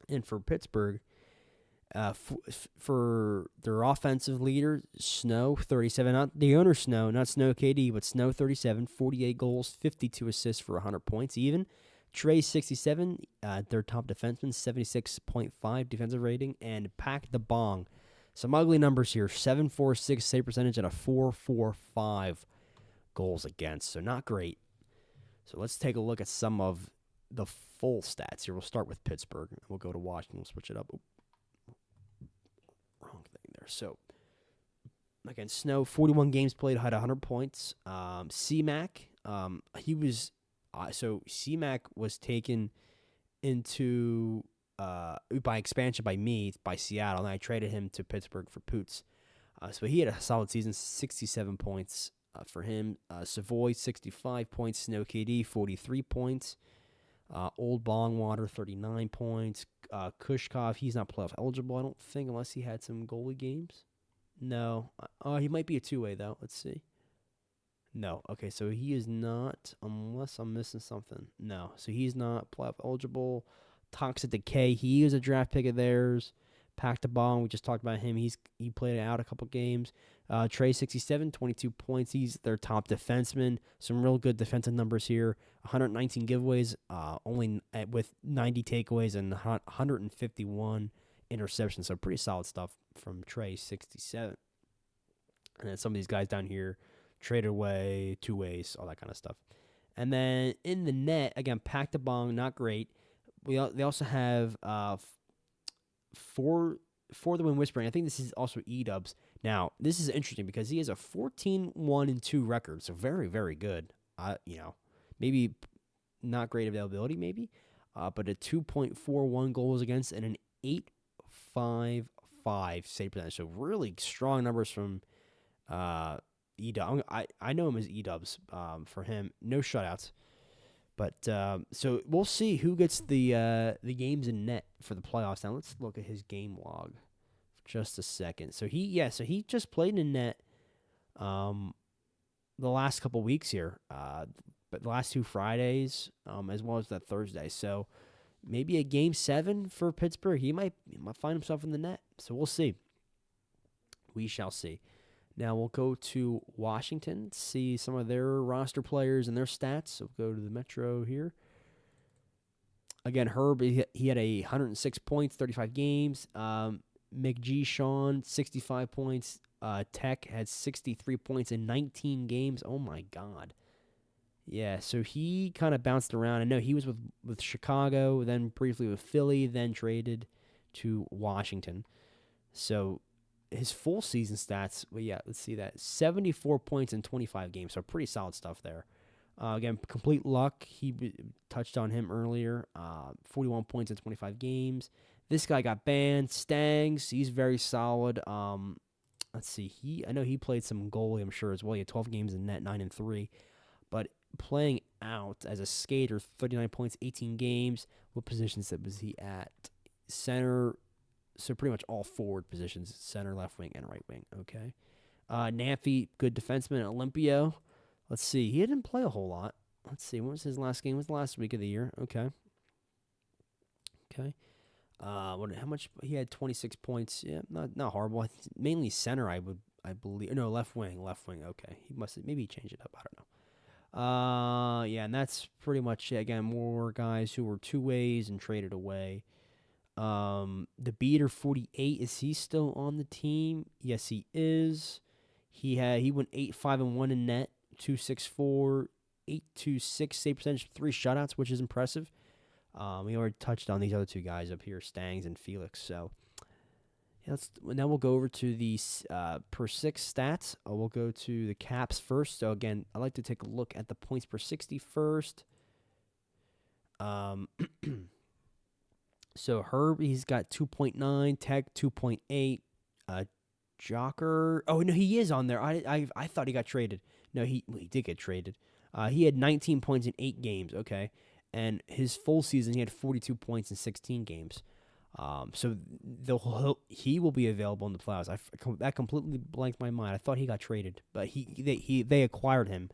And for Pittsburgh, for their offensive leader, Snow, 37, not the owner Snow, not Snow KD, but Snow, 37, 48 goals, 52 assists for 100 points even. Trey, 67, their top defenseman, 76.5 defensive rating, and Pack the Bong. Some ugly numbers here, 7.46 save percentage and a 4.45 goals against, so not great. So let's take a look at some of the full stats here. We'll start with Pittsburgh. We'll go to Washington. We'll switch it up. Wrong thing there. So, again, Snow, 41 games played, had 100 points. C-Mac, he was C-Mac was taken into by expansion by me, by Seattle, and I traded him to Pittsburgh for Poots. So he had a solid season, 67 points for him. Savoy, 65 points. Snow KD, 43 points. Old Bongwater, 39 points. Kushkov, he's not playoff eligible, I don't think, unless he had some goalie games. No. He might be a two-way, though. Let's see. No. Okay, so he is not, unless I'm missing something. No. So he's not playoff eligible. Toxic Decay, he is a draft pick of theirs. Pack the Bong, we just talked about him. He played out a couple games. Trey, 67, 22 points. He's their top defenseman. Some real good defensive numbers here. 119 giveaways, only with 90 takeaways and 151 interceptions. So pretty solid stuff from Trey, 67. And then some of these guys down here, traded away, two ways, all that kind of stuff. And then in the net, again, Pack the Bong, not great. They also have for the Win Whispering. I think this is also E-Dubs. Now, this is interesting because he has a 14-1-2 record, so very, very good. Maybe not great availability, maybe, but a 2.41 goals against and an 8.55 save percentage. So really strong numbers from E-Dub. I know him as E-Dubs for him. No shutouts. But so we'll see who gets the games in net for the playoffs. Now let's look at his game log for just a second. So he just played in net the last couple weeks here, but the last two Fridays as well as that Thursday. So maybe a game 7 for Pittsburgh. He might find himself in the net. So we'll see. We shall see. Now we'll go to Washington, see some of their roster players and their stats. So we'll go to the Metro here. Again, Herb, he had 106 points, 35 games. McGee Sean, 65 points. Tech had 63 points in 19 games. Oh, my God. Yeah, so he kind of bounced around. I know he was with Chicago, then briefly with Philly, then traded to Washington. So his full season stats, well, yeah, let's see that 74 points in 25 games. So pretty solid stuff there. Again, complete luck. Touched on him earlier. 41 points in 25 games. This guy got banned. Stangs, he's very solid. Let's see. I know he played some goalie, I'm sure, as well. He had 12 games in net, 9-3. But playing out as a skater, 39 points, 18 games. What positions was he at? Center. So pretty much all forward positions: center, left wing, and right wing. Okay. Namphy, good defenseman at Olympio. Let's see. He didn't play a whole lot. Let's see. When was his last game? It was the last week of the year. Okay. Okay. How much? He had 26 points. Yeah, not horrible. Mainly center, I believe. No, left wing. Left wing. Okay. Maybe he changed it up. I don't know. Yeah, and that's pretty much it. Again, more guys who were two ways and traded away. The beater 48, is he still on the team? Yes, he is. He went 8-5-1 in net, 264, 826 save percentage, 3 shutouts, which is impressive. We already touched on these other two guys up here, Stangs and Felix. So yeah, now we'll go over to the per 6 stats. We'll go to the Caps first. So again, I like to take a look at the points per 60 first. So Herb, he's got 2.9, Tech 2.8, Jocker. Oh no, he is on there. I thought he got traded. No, he did get traded. He had 19 points in 8 games. Okay, and his full season he had 42 points in 16 games. So he will be available in the playoffs. That completely blanked my mind. I thought he got traded, but they acquired him.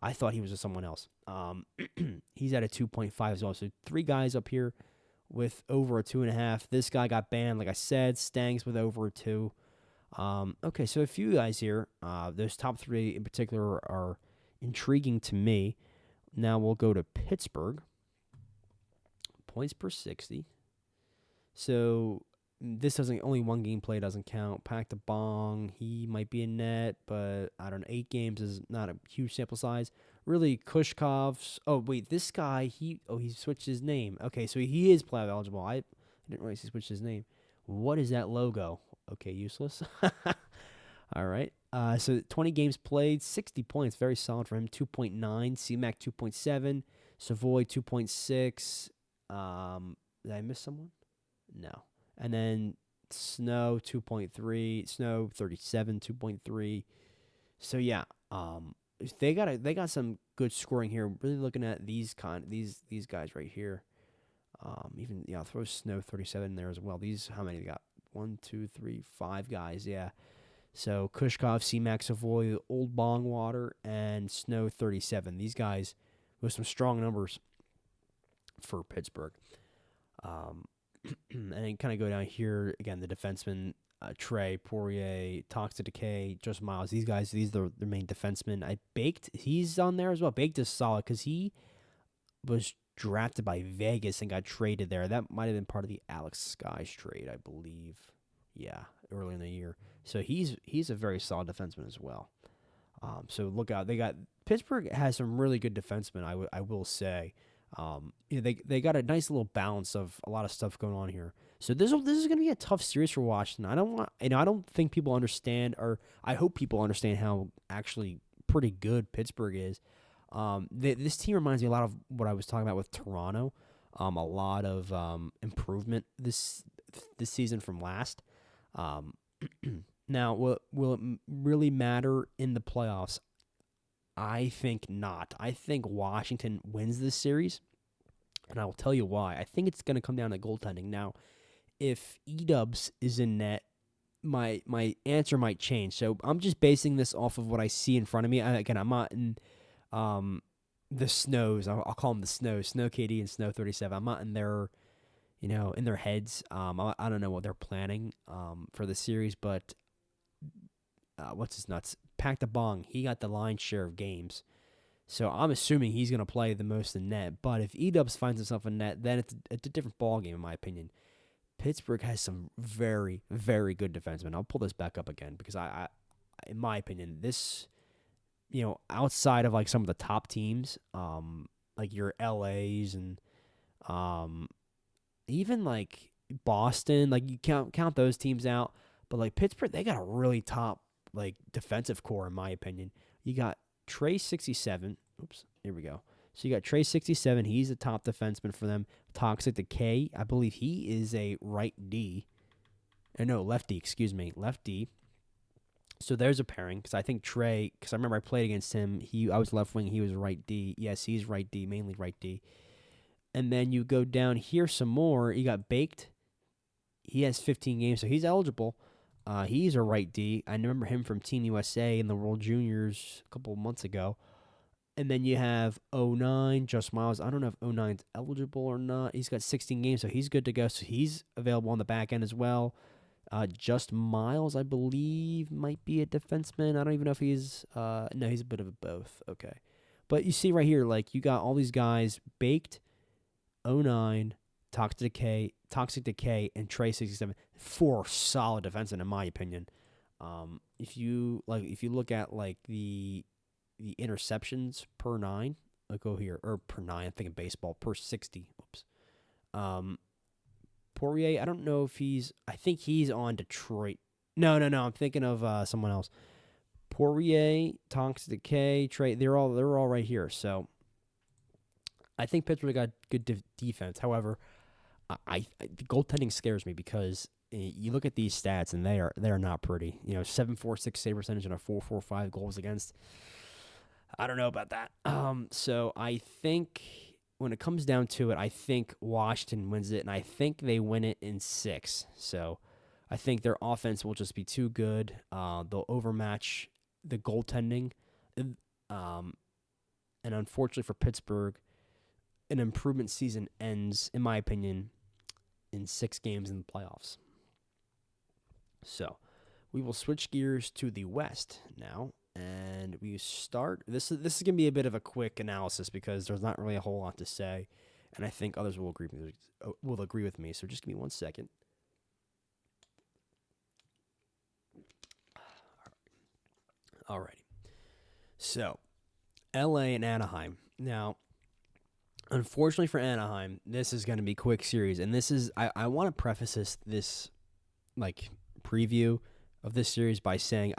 I thought he was with someone else. He's at a 2.5 as well. So 3 guys up here with over a 2.5. This guy got banned, like I said. Stangs with over a 2. Okay, so a few guys here. Those top 3 in particular are intriguing to me. Now we'll go to Pittsburgh. Points per 60. So this doesn't, only 1 game play doesn't count. Pack the Bong, he might be in net, but I don't know. 8 games is not a huge sample size. Really, Kushkov's. Oh wait, this guy he switched his name. Okay, so he is playoff eligible. I didn't realize he switched his name. What is that logo? Okay, useless. All right. So 20 games played, 60 points, very solid for him. 2.9, C-Mac 2.7, Savoy 2.6. Did I miss someone? No. And then Snow 2.3, Snow 37 2.3. So yeah, they got some good scoring here. Really looking at these guys right here. Even I'll throw Snow 37 in there as well. These, how many they got? 1, 2, 3, 5 guys. Yeah. So Kushkov, C-Mac, Savoy, Old Bongwater, and Snow 37. These guys with some strong numbers for Pittsburgh. And then kind of go down here again. The defensemen, Trey, Poirier, Toxic Decay, Joseph Miles. These guys, these are the main defensemen. He's on there as well. Baked is solid because he was drafted by Vegas and got traded there. That might have been part of the Alex Skies trade, I believe. Yeah, early in the year. So he's a very solid defenseman as well. So look out. Pittsburgh has some really good defensemen. I will say. They got a nice little balance of a lot of stuff going on here. So this is going to be a tough series for Washington. I don't think people understand, or I hope people understand how actually pretty good Pittsburgh is. This team reminds me a lot of what I was talking about with Toronto. A lot of improvement this season from last. Now, will it really matter in the playoffs? I think not. I think Washington wins this series, and I will tell you why. I think it's going to come down to goaltending. Now, if E-Dubs is in net, my answer might change. So I'm just basing this off of what I see in front of me. Again, I'm not in the Snows. I'll call them the Snows, Snow KD and Snow 37. I'm not in their, in their heads. I don't know what they're planning for the series, but what's his nuts? Pack the Bong. He got the lion's share of games. So I'm assuming he's going to play the most in net. But if E-Dubs finds himself in net, then it's a different ballgame, in my opinion. Pittsburgh has some very, very good defensemen. I'll pull this back up again because I in my opinion, this, outside of like some of the top teams, like your LAs and even like Boston, like you count those teams out. But like Pittsburgh, they got a really top like defensive core in my opinion. You got Trey 67. Oops, here we go. So you got Trey 67. He's the top defenseman for them. Toxic Decay, I believe he is a right D. No, left D. Excuse me, left D. So there's a pairing because I think Trey. Because I remember I played against him. I was left wing. He was right D. Yes, he's right D, mainly right D. And then you go down here some more. You got Baked. He has 15 games, so he's eligible. He's a right D. I remember him from Team USA in the World Juniors a couple of months ago. And then you have 09, Just Miles. I don't know if 09's eligible or not. He's got 16 games, so he's good to go. So he's available on the back end as well. Just Miles, I believe, might be a defenseman. I don't even know if he's... no, he's a bit of a both. Okay. But you see right here, like, you got all these guys, Baked, 09, Toxic Decay, and Trey 67. 4 solid defensemen, in my opinion. If you look at, like, the interceptions per 9, like go here, or per 9, I'm thinking baseball, per 60. Oops. Poirier, I don't know if I think he's on Detroit. No, I'm thinking of someone else. Poirier, Toxic Decay, Trey, they're all right here. So I think Pittsburgh got good defense. However, the goaltending scares me because you look at these stats and they are not pretty. 7.46 save percentage and a 4.45 goals against. I don't know about that. So I think when it comes down to it, I think Washington wins it, and I think they win it in 6. So I think their offense will just be too good. They'll overmatch the goaltending. And unfortunately for Pittsburgh, an improvement season ends, in my opinion, in 6 games in the playoffs. So we will switch gears to the West now. And we start. This is going to be a bit of a quick analysis because there's not really a whole lot to say, and I think others will agree with me. So just give me 1 second. Alrighty. So, LA and Anaheim. Now, unfortunately for Anaheim, this is going to be a quick series, and this is I want to preface this like preview of this series by saying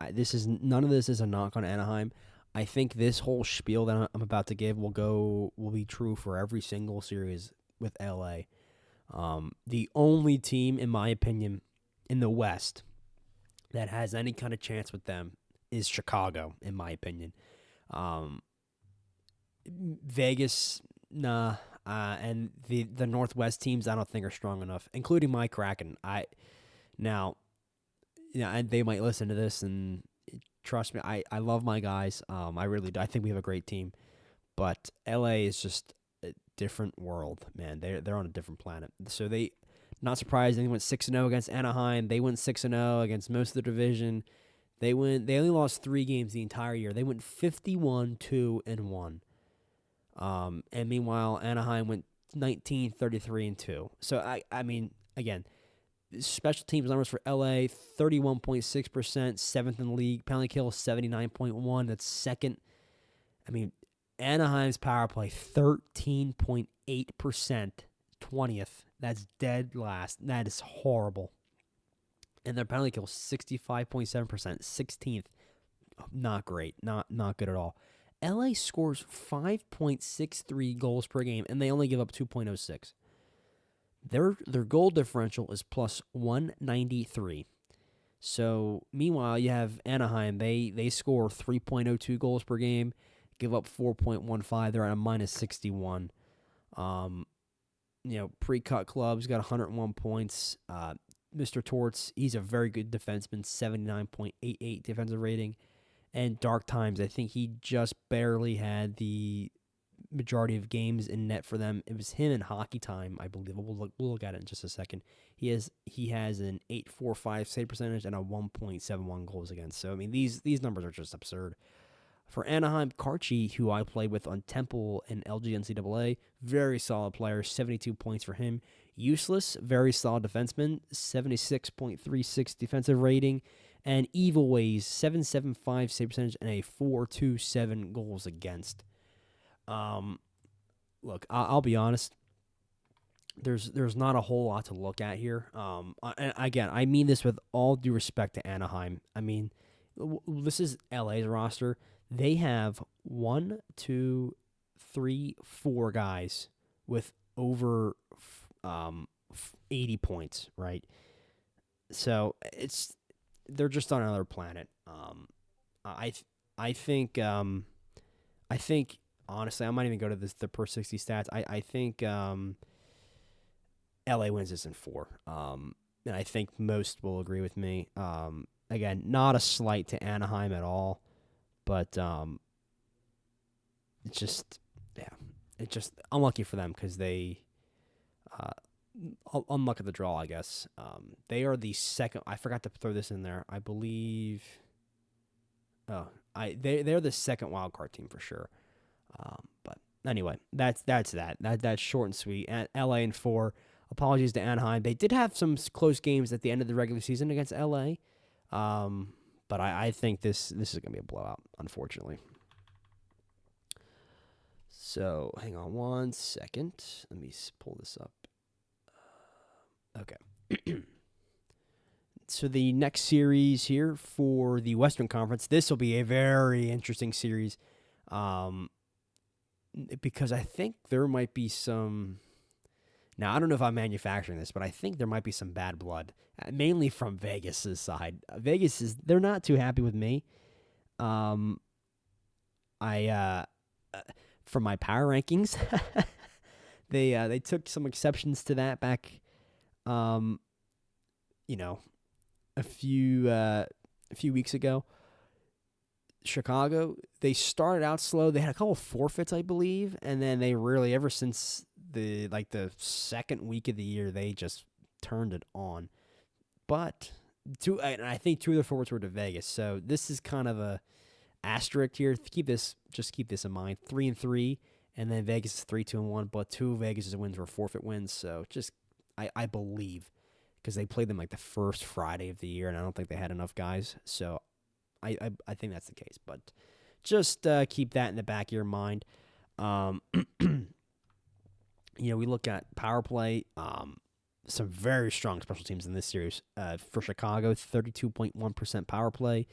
none of this is a knock on Anaheim. I think this whole spiel that I'm about to give will be true for every single series with LA. The only team, in my opinion, in the West that has any kind of chance with them is Chicago, in my opinion. Vegas, nah, and the Northwest teams I don't think are strong enough, including my Kraken. And they might listen to this, and trust me, I love my guys. I really do. I think we have a great team, but LA is just a different world, man. They're on a different planet. So not surprised, they went 6-0 against Anaheim. They went 6-0 against most of the division. They only lost 3 games the entire year. They went 51-2-1. And meanwhile, Anaheim went 19-33-2. So I mean, again. Special teams numbers for LA, 31.6%, 7th in the league. Penalty kill, 79.1%. That's second. I mean, Anaheim's power play, 13.8%, 20th. That's dead last. That is horrible. And their penalty kill, 65.7%, 16th. Not great. Not good at all. LA scores 5.63 goals per game, and they only give up 2.06. Their goal differential is plus 193. So, meanwhile, you have Anaheim. They score 3.02 goals per game, give up 4.15. They're at a minus 61. Pre-cut clubs got 101 points. Mr. Torts, he's a very good defenseman, 79.88 defensive rating. And Dark Times, I think he just barely had the majority of games in net for them. It was him in Hockey Time, I believe. We'll look at it in just a second. He has an 8.45 save percentage and a 1.71 goals against. So I mean these numbers are just absurd. For Anaheim, Karchi, who I played with on Temple and LGNCAA, very solid player, 72 points for him. Useless, very solid defenseman, 76.36 defensive rating, and Evil Ways, 7.75 save percentage and a 4.27 goals against. Look, I'll be honest. there's not a whole lot to look at here. And again, I mean this with all due respect to Anaheim. I mean, this is LA's roster. They have one, two, three, four guys with over 80 points, right? So they're just on another planet. I I think I think honestly I might even go to the per 60 stats. I think LA wins this in four. And I think most will agree with me. Again, not a slight to Anaheim at all, but it's just yeah, it's just unlucky for them because they uh, unlucky the draw, I guess. They are the second. I forgot to throw this in there. I believe. Oh, they're the second wild card team for sure. But anyway, that's that. That's short and sweet. At LA in four. Apologies to Anaheim. They did have some close games at the end of the regular season against LA. But I think this is going to be a blowout, unfortunately. So hang on one second. Let me pull this up. Okay. So the next series here for the Western Conference, this will be a very interesting series, because I think there might be some. Now, I don't know if I'm manufacturing this, but I think there might be some bad blood, mainly from Vegas' side. They're not too happy with me. I from my power rankings, they took some exceptions to that back, you know, a few weeks ago. Chicago, they started out slow. They had a couple of forfeits, I believe, and then they really, ever since the second week of the year, they just turned it on. But I think two of their forwards were to Vegas, so this is kind of a asterisk here. Keep this in mind. 3-3, and then Vegas is 3-2-1. But two of Vegas' wins were forfeit wins, so just I believe because they played them like the first Friday of the year, and I don't think they had enough guys, so. I think that's the case, but just keep that in the back of your mind. We look at power play. Some very strong special teams in this series. For Chicago, 32.1% power play,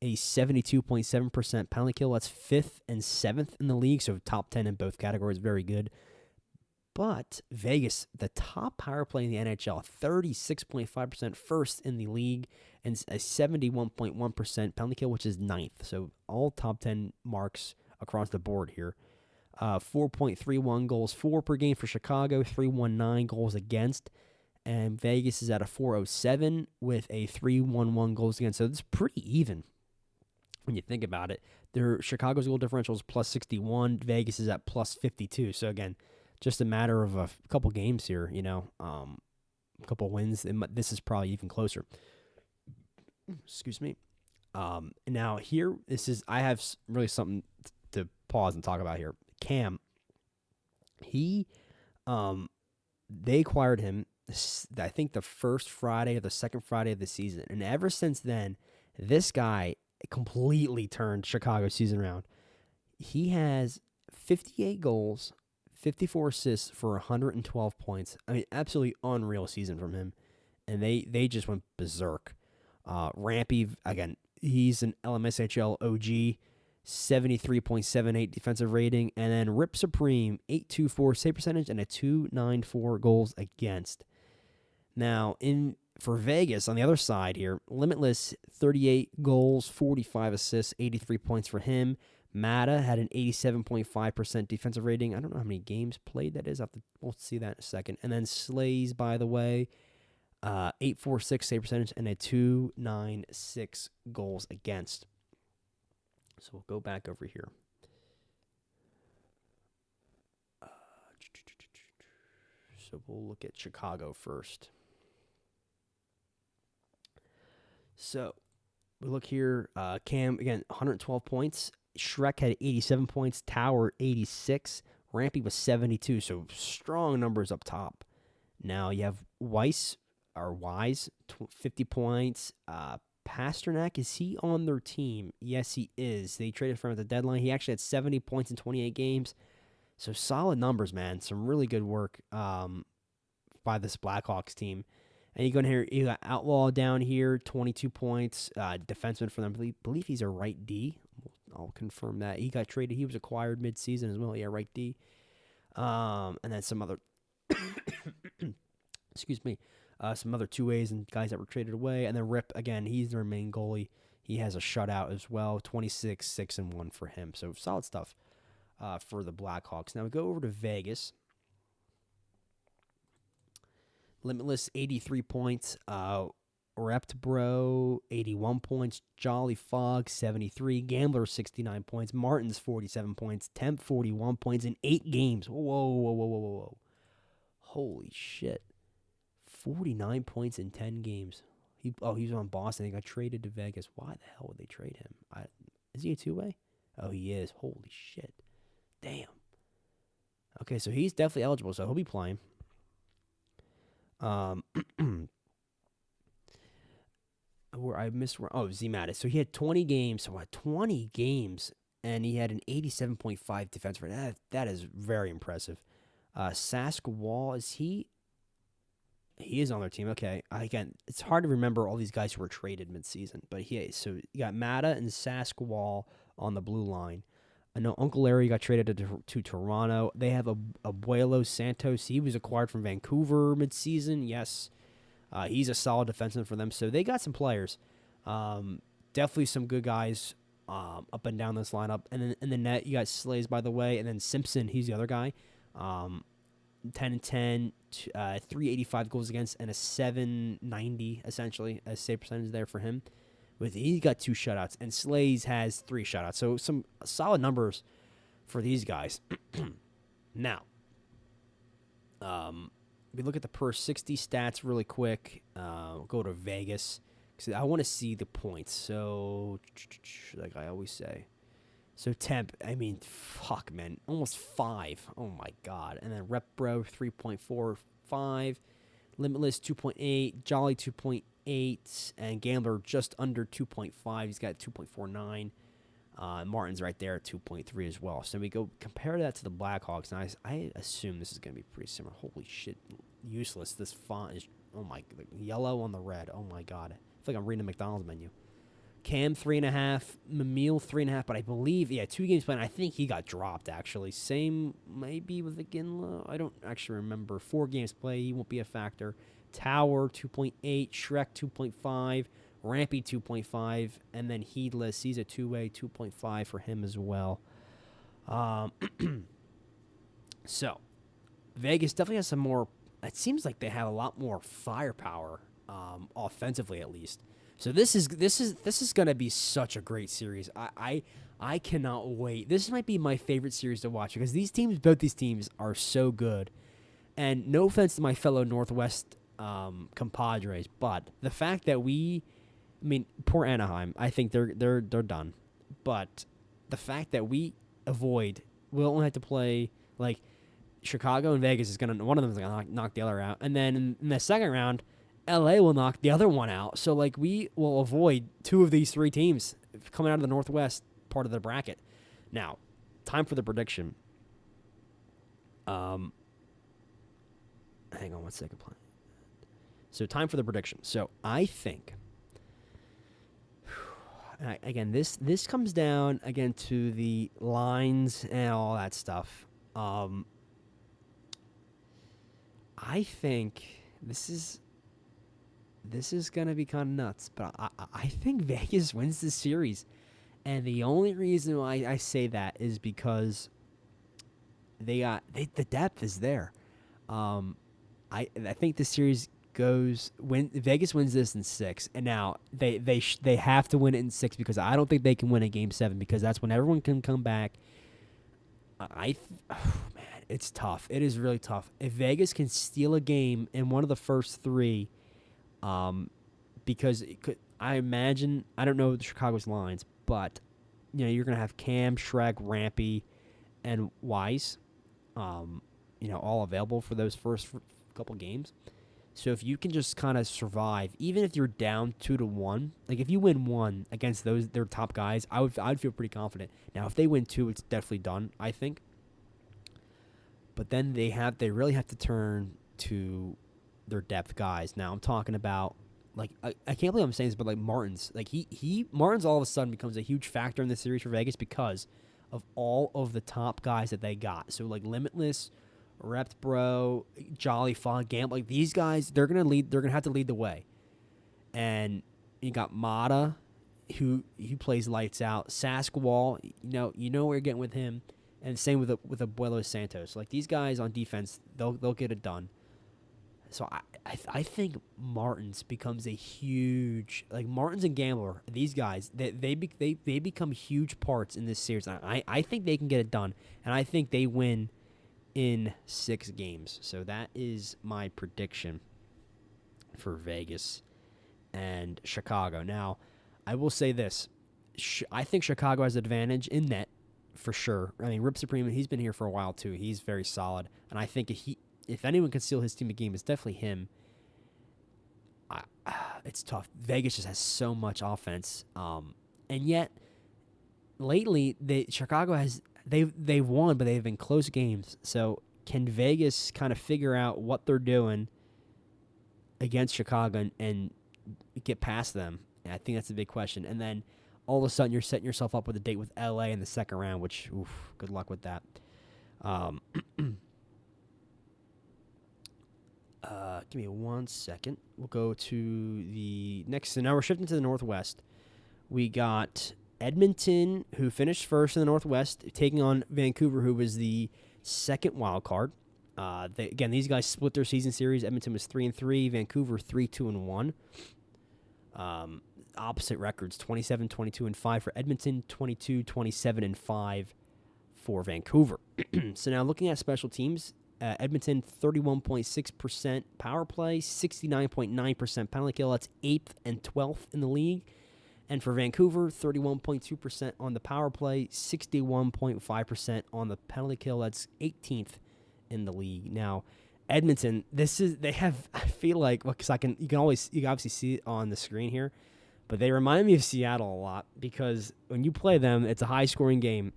a 72.7% penalty kill. That's 5th and 7th in the league, so top 10 in both categories. Very good. But Vegas, the top power play in the NHL, 36.5% first in the league, and a 71.1% penalty kill, which is 9th. So all top 10 marks across the board here. 4.31 goals for per game for Chicago, 319 goals against. And Vegas is at a 407 with a 311 goals against. So it's pretty even when you think about it. Chicago's goal differential is plus 61. Vegas is at plus 52. So again, just a matter of a couple games here, a couple wins. This is probably even closer. Excuse me. Now here, I have really something to pause and talk about here. Cam, they acquired him, I think the first Friday or the second Friday of the season. And ever since then, this guy completely turned Chicago's season around. He has 58 goals, 54 assists for 112 points. I mean, absolutely unreal season from him. And they just went berserk. Rampy, again, he's an LMSHL OG, 73.78 defensive rating. And then Rip Supreme, 824 save percentage and a 294 goals against. Now, for Vegas, on the other side here, Limitless, 38 goals, 45 assists, 83 points for him. Mata had an 87.5% defensive rating. I don't know how many games played that is. We'll see that in a second. And then Slays, by the way, 846 save percentage and a 296 goals against. So we'll go back over here. So we'll look at Chicago first. So we look here. Cam, again, 112 points. Shrek had 87 points. Tower, 86. Rampy was 72. So strong numbers up top. Now you have Wise, 50 points. Pasternak, is he on their team? Yes, he is. They traded for him at the deadline. He actually had 70 points in 28 games. So solid numbers, man. Some really good work. by this Blackhawks team. And you go in here, you got Outlaw down here, 22 points. Defenseman for them, I believe he's a right D. I'll confirm that. He got traded. He was acquired mid-season as well. Yeah, right D. And then some other, excuse me, some other 2As and guys that were traded away. And then Rip, again, he's their main goalie. He has a shutout as well, 26, 6-1 for him. So solid stuff for the Blackhawks. Now we go over to Vegas. Limitless, 83 points. Reptbro, 81 points. Jolly Fog, 73. Gambler, 69 points. Martins, 47 points. Temp, 41 points in 8 games. Whoa. Holy shit. 49 points in 10 games. He was on Boston. He got traded to Vegas. Why the hell would they trade him? Is he a two-way? Oh, he is. Holy shit. Damn. Okay, so he's definitely eligible, so he'll be playing. Where I missed. Z Mattis. So he had 20 games. So 20 games, and he had an 87.5 defense rate. That is very impressive. Sask Wall, is he? He is on their team. Okay. Again, it's hard to remember all these guys who were traded midseason, but so you got Mata and Sask Wall on the blue line. I know Uncle Larry got traded to Toronto. They have Abuelo Santos. He was acquired from Vancouver midseason. Yes. He's a solid defenseman for them. So they got some players. Definitely some good guys up and down this lineup. And then in the net, you got Slays, by the way. And then Simpson, he's the other guy. 10-10, 385 goals against, and a 790, essentially, a save percentage there for him. He's got 2 shutouts, and Slays has 3 shutouts. So some solid numbers for these guys. Now, we look at the per 60 stats really quick. Go to Vegas, because I want to see the points. So, like I always say. So temp, I mean, fuck, man, almost 5. Oh, my God. And then Repbro, 3.45. Limitless, 2.8. Jolly, 2.8. And Gambler, just under 2.5. He's got 2.49. Martin's right there at 2.3 as well. So we go compare that to the Blackhawks. And I assume this is going to be pretty similar. Holy shit, useless. This font is, oh, my, like yellow on the red. Oh, my God. I feel like I'm reading a McDonald's menu. Cam, 3.5. Mamil, 3.5. But I believe, 2 games playing. I think he got dropped, actually. Same maybe with Iginla. I don't actually remember. 4 games played. He won't be a factor. Tower, 2.8. Shrek, 2.5. Rampy, 2.5. And then Heedless, he's a 2-way, 2.5 for him as well. So, Vegas definitely has some more. It seems like they have a lot more firepower, offensively at least. So this is going to be such a great series. I cannot wait. This might be my favorite series to watch because both these teams are so good. And no offense to my fellow Northwest compadres, but the fact that poor Anaheim, I think they're done. But the fact that we'll only have to play like Chicago and Vegas one of them is gonna knock the other out, and then in the second round, LA will knock the other one out. So, like, we will avoid 2 of these 3 teams coming out of the Northwest part of the bracket. Now, time for the prediction. Hang on one second. So, time for the prediction. So, I think, again, this comes down, again, to the lines and all that stuff. I think this is going to be kind of nuts, but I think Vegas wins this series. And the only reason why I say that is because the depth is there. I think the series Vegas wins this in 6. And now they have to win it in 6 because I don't think they can win a Game 7 because that's when everyone can come back. Man, it's tough. It is really tough. If Vegas can steal a game in one of the first 3, because I imagine, I don't know Chicago's lines, but you're gonna have Cam, Shrek, Rampy, and Wise, all available for those first couple games. So if you can just kind of survive, even if you're down 2-1, like if you win 1 against their top guys, I'd feel pretty confident. Now if they win 2, it's definitely done, I think. But then they really have to turn to their depth guys. Now I'm talking about like I can't believe I'm saying this, but like Martins, like Martins all of a sudden becomes a huge factor in the series for Vegas because of all of the top guys that they got. So like Limitless, Rept Bro, Jolly Fog, Gamble, like these guys, they're gonna lead. They're gonna have to lead the way. And you got Mata, who plays lights out. Sasquatch, you know what you're getting with him, and same with Abuelo Santos. Like these guys on defense, they'll get it done. So I think Martins becomes a huge, like Martins and Gambler. These guys they become huge parts in this series. I think they can get it done, and I think they win in 6 games. So that is my prediction for Vegas and Chicago. Now, I will say this: I think Chicago has an advantage in net for sure. I mean, Rip Supreme, he's been here for a while too. He's very solid, and I think if anyone can steal his team a game, it's definitely him. It's tough. Vegas just has so much offense, and yet lately Chicago has they've won, but they've been close games. So can Vegas kind of figure out what they're doing against Chicago and get past them? And I think that's a big question. And then all of a sudden you're setting yourself up with a date with LA in the second round, which good luck with that. Give me 1 second. We'll go to the next. So now we're shifting to the Northwest. We got Edmonton, who finished first in the Northwest, taking on Vancouver, who was the second wild card. Again, these guys split their season series. Edmonton was 3-3, Vancouver 3-2-1. Opposite records: 27-22-5 for Edmonton, 22-27-5 for Vancouver. So now looking at special teams. Edmonton, 31.6% power play, 69.9% penalty kill. That's 8th and 12th in the league. And for Vancouver, 31.2% on the power play, 61.5% on the penalty kill. That's 18th in the league. Now, Edmonton, I feel like, because you can obviously see it on the screen here, but they remind me of Seattle a lot because when you play them, it's a high-scoring game.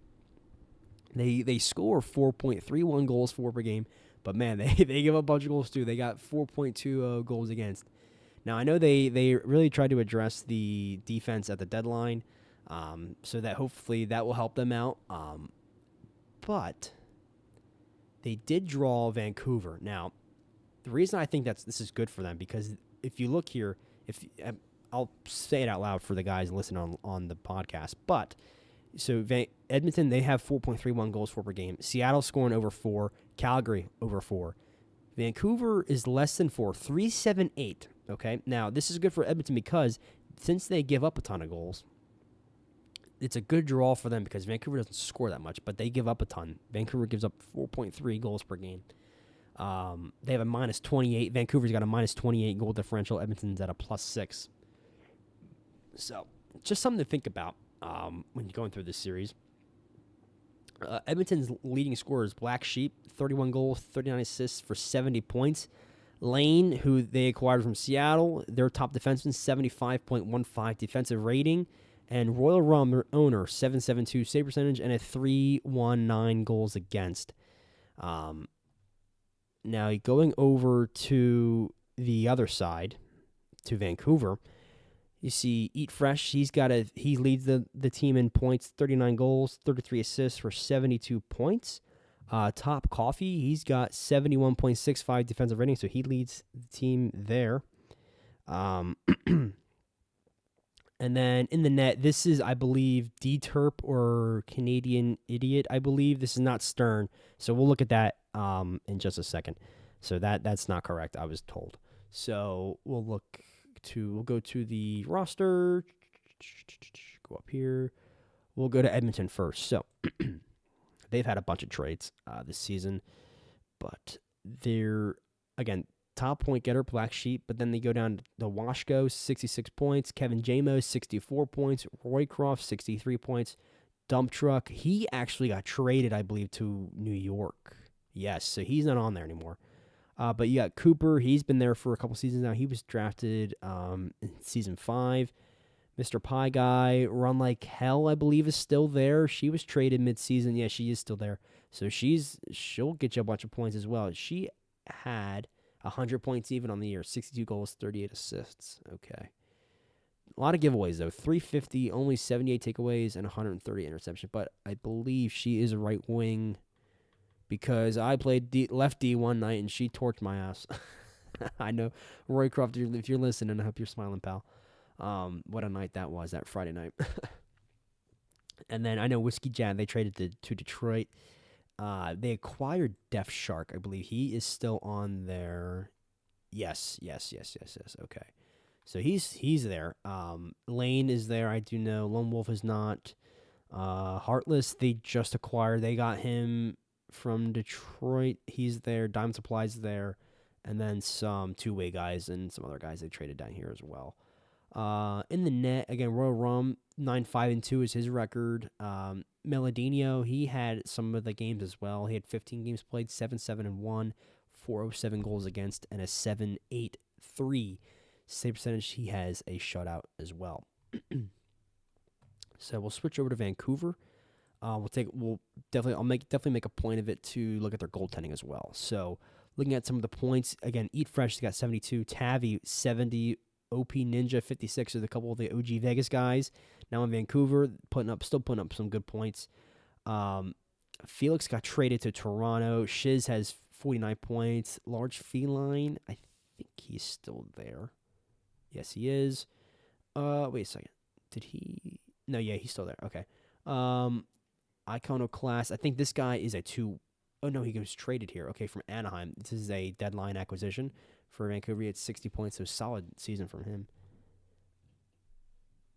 They score 4.31 goals for per game, but man, they give up a bunch of goals too. They got 4.2 goals against. Now I know they really tried to address the defense at the deadline, so that hopefully that will help them out. But they did draw Vancouver. Now, the reason I think this is good for them because if you look here, I'll say it out loud for the guys listening on the podcast, but. So Edmonton, they have 4.31 goals for per game. Seattle scoring over 4. Calgary over 4. Vancouver is less than 4. 3.78. Okay. Now this is good for Edmonton because since they give up a ton of goals, it's a good draw for them because Vancouver doesn't score that much, but they give up a ton. Vancouver gives up 4.3 goals per game. They have a minus 28. Vancouver's got a minus 28 goal differential. Edmonton's at a plus 6. So just something to think about. When you're going through this series. Edmonton's leading scorer is Black Sheep, 31 goals, 39 assists for 70 points. Lane, who they acquired from Seattle, their top defenseman, 75.15 defensive rating. And Royal Rum, their owner, 7.72 save percentage and a 3.19 goals against. Now, going over to the other side, to Vancouver, you see Eat Fresh, he leads the team in points, 39 goals, 33 assists for 72 points. Top Coffee, he's got 71.65 defensive rating, so he leads the team there. And then in the net, this is, I believe, D-Terp or Canadian Idiot, I believe. This is not Stern, so we'll look at that in just a second. So that's not correct, I was told. So we'll go to the roster. Go up here. We'll go to Edmonton first. So they've had a bunch of trades this season, but they're, again, top point getter, Black Sheep, but then they go down to Washko, 66 points, Kevin Jamo, 64 points, Roycroft, 63 points, Dump Truck. He actually got traded, I believe, to New York. Yes, so he's not on there anymore. But you got Cooper. He's been there for a couple seasons now. He was drafted in season 5. Mr. Pie Guy, Run Like Hell, I believe, is still there. She was traded mid-season. Yeah, she is still there. So she'll get you a bunch of points as well. She had, 100 points even on the year, 62 goals, 38 assists. Okay. A lot of giveaways, though. 350, only 78 takeaways, and 130 interception. But I believe she is a right wing because I played left D one night and she torched my ass. I know, Roy Croft, if you're listening, I hope you're smiling, pal. What a night that was, that Friday night. And then I know Whiskey Jan, they traded to Detroit. They acquired Def Shark, I believe. He is still on there. Yes. Okay. So he's there. Lane is there, I do know. Lone Wolf is not. Heartless, they just acquired. They got him from Detroit. He's there. Dime Supply's there. And then some two-way guys and some other guys they traded down here as well. In the net, again, Royal Rum, 9-5-2 is his record. Meladino, he had some of the games as well. He had 15 games played, 7-7-1, 407 goals against, and a 7.83 save percentage. He has a shutout as well. So we'll switch over to Vancouver. I'll definitely make a point of it to look at their goaltending as well. So looking at some of the points, again, Eat Fresh has got 72, Tavi 70, OP Ninja 56 is a couple of the OG Vegas guys. Now in Vancouver, still putting up some good points. Felix got traded to Toronto. Shiz has 49 points. Large Feline, I think he's still there. Yes, he is. Wait a second. Did he? No, yeah, he's still there. Okay. Iconoclast. I think this guy is a 2. Oh, no, he was traded here. Okay, from Anaheim. This is a deadline acquisition for Vancouver. He had 60 points, so solid season from him.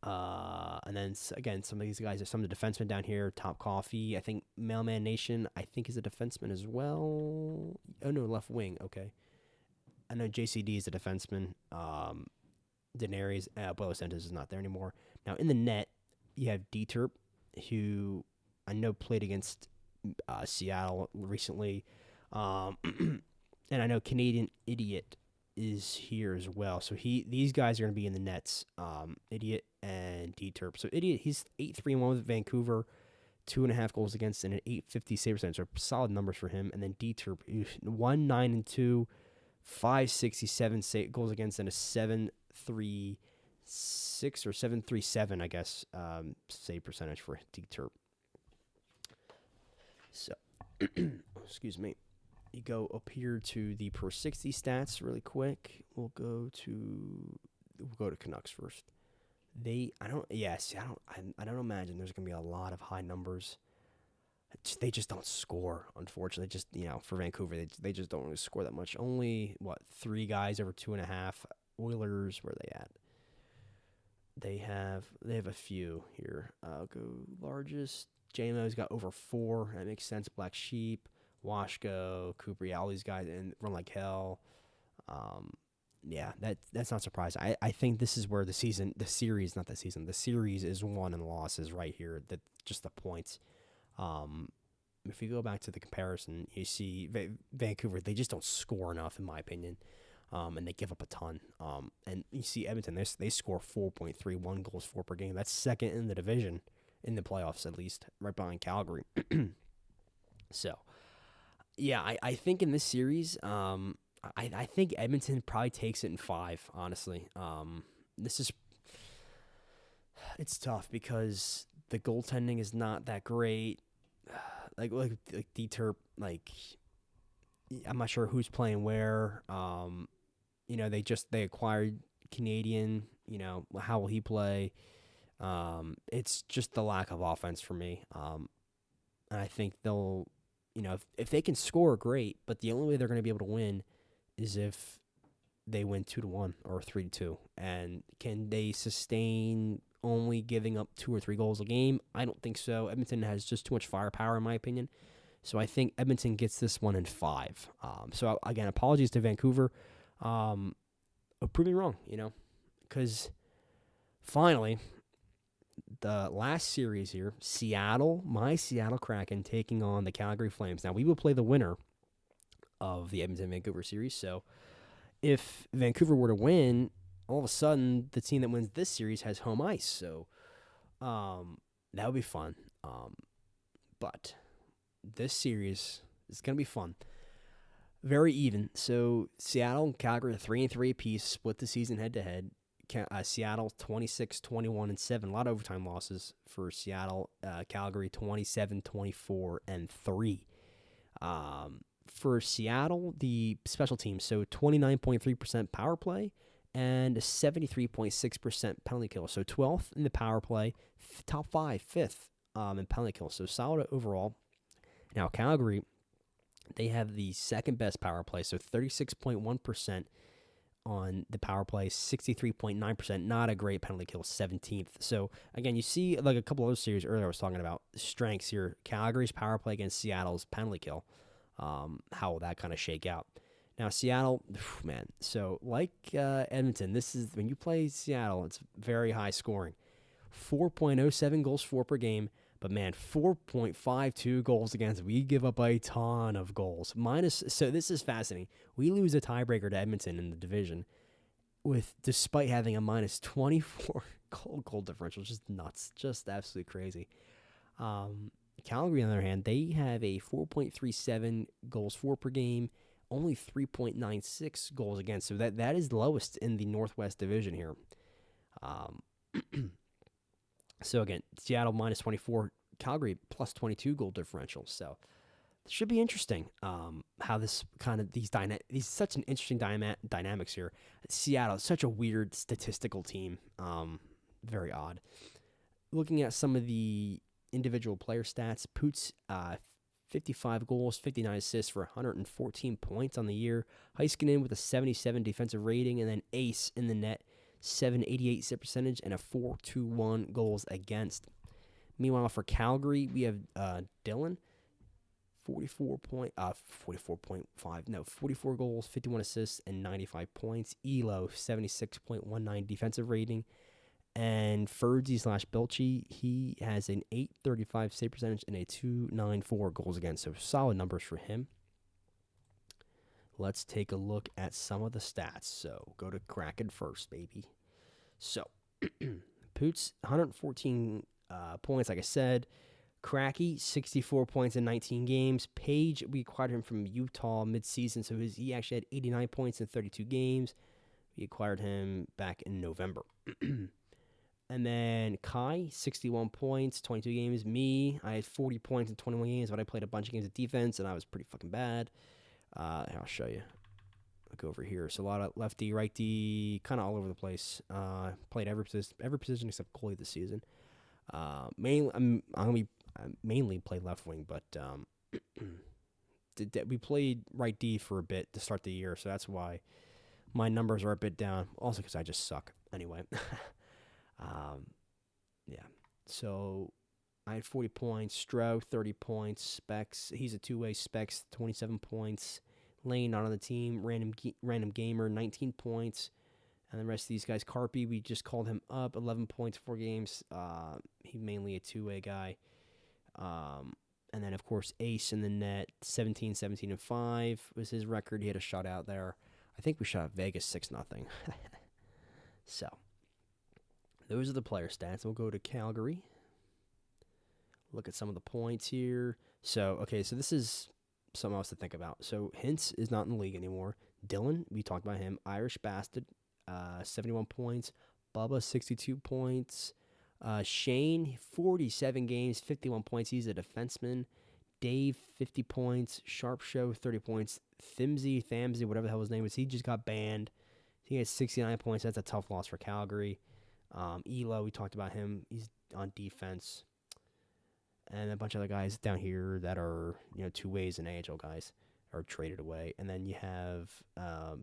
And then, again, some of these guys are some of the defensemen down here. Top Coffee. I think Mailman Nation, I think, is a defenseman as well. Oh, no, left wing. Okay. I know JCD is a defenseman. Daenerys, Buenos Santos is not there anymore. Now, in the net, you have Dieterp, who I know played against Seattle recently. And I know Canadian Idiot is here as well. So these guys are going to be in the nets, Idiot and Dieterp. So Idiot, he's 8-3-1 with Vancouver, 2.5 goals against, and an 850 save percentage. So solid numbers for him. And then Dieterp, 1-9-2, 567 goals against, and a 7.36 or 7.37, I guess, save percentage for Dieterp. So, excuse me. You go up here to the per 60 stats really quick. We'll go to Canucks first. I don't imagine there's gonna be a lot of high numbers. They just don't score, unfortunately. Just, for Vancouver, they just don't really score that much. Only 3 guys over 2.5. Oilers, where are they at? They have a few here. Go largest. JMO's got over 4. That makes sense. Black Sheep, Washko, Cooper, all these guys, and run like hell. Yeah, that's not surprising. I think this is where the series is won and lost is right here. That just the points. If you go back to the comparison, you see Vancouver, they just don't score enough, in my opinion. And they give up a ton. And you see Edmonton, they score 4.31 goals for per game. That's second in the division, in the playoffs at least, right behind Calgary. So, yeah, I think in this series, I think Edmonton probably takes it in 5, honestly. It's tough because the goaltending is not that great. Like Dieterp, I'm not sure who's playing where. They acquired Canadian. How will he play? It's just the lack of offense for me. And I think they'll, if they can score, great. But the only way they're going to be able to win is if they win 2-1 or 3-2. And can they sustain only giving up 2 or 3 goals a game? I don't think so. Edmonton has just too much firepower, in my opinion. So I think Edmonton gets this one in 5. So again, apologies to Vancouver. Prove me wrong, because finally, the last series here, my Seattle Kraken taking on the Calgary Flames. Now, we will play the winner of the Edmonton-Vancouver series. So if Vancouver were to win, all of a sudden, the team that wins this series has home ice. So that would be fun. But this series is going to be fun. Very even. So Seattle and Calgary are 3-3 apiece, split the season head to head. Seattle 26, 21, and 7. A lot of overtime losses for Seattle. Calgary 27, 24, and 3. For Seattle, the special teams, so 29.3% power play and 73.6% penalty kill. So 12th in the power play, top 5, 5th in penalty kill. So solid overall. Now, Calgary, they have the second best power play, so 36.1% on the power play, 63.9%. Not a great penalty kill, 17th. So, again, you see like a couple other series earlier I was talking about strengths here. Calgary's power play against Seattle's penalty kill. How will that kind of shake out? Now, Seattle, man, so like Edmonton, this is when you play Seattle, it's very high scoring. 4.07 goals for per game, but man, 4.52 goals against. We give up a ton of goals. So this is fascinating. We lose a tiebreaker to Edmonton in the division despite having a minus 24 goal differential. Just nuts. Just absolutely crazy. Calgary, on the other hand, they have a 4.37 goals for per game, only 3.96 goals against. So that is lowest in the Northwest Division here. So again, Seattle minus 24, Calgary plus 22 goal differential. So it should be interesting how this kind of these such an interesting dynamics here. Seattle, such a weird statistical team. Very odd. Looking at some of the individual player stats, Poots, 55 goals, 59 assists for 114 points on the year. Heiskanen with a 77 defensive rating, and then Ace in the net, 788 save percentage, and a 4.21 goals against. Meanwhile, for Calgary, we have Dylan, 44 goals, 51 assists, and 95 points. Elo, 76.19 defensive rating. And Fergie/Belchy, he has an 835 save percentage and a 294 goals against. So solid numbers for him. Let's take a look at some of the stats. So go to Kraken first, baby. So Poots, 114 points, like I said. Cracky, 64 points in 19 games. Page, we acquired him from Utah midseason, so he actually had 89 points in 32 games. We acquired him back in November. And then Kai, 61 points, 22 games. Me, I had 40 points in 21 games, but I played a bunch of games of defense, and I was pretty fucking bad. I'll show you. I'll go over here. So a lot of lefty, righty, kind of all over the place. Played every position except goalie this season. Mainly played left wing, but we played right D for a bit to start the year, so that's why my numbers are a bit down. Also, because I just suck. Anyway. Yeah. So I had 40 points. Stroh, 30 points. Specs, he's a two-way. Specs, 27 points. Lane, not on the team. Random Gamer, 19 points. And the rest of these guys, Carpy, we just called him up, 11 points, 4 games. He's mainly a two-way guy. And then, of course, Ace in the net, 17, 17, and 5 was his record. He had a shutout there. I think we shot Vegas 6-0. So those are the player stats. We'll go to Calgary. Look at some of the points here. So, okay, so this is something else to think about. So, Hintz is not in the league anymore. Dylan, we talked about him. Irish Bastard, 71 points. Bubba, 62 points. Shane, 47 games, 51 points. He's a defenseman. Dave, 50 points. Sharp Show, 30 points. Thamsy, whatever the hell his name is, he just got banned. He has 69 points. That's a tough loss for Calgary. Elo, we talked about him. He's on defense. And a bunch of other guys down here that are, two ways and AHL guys are traded away. And then you have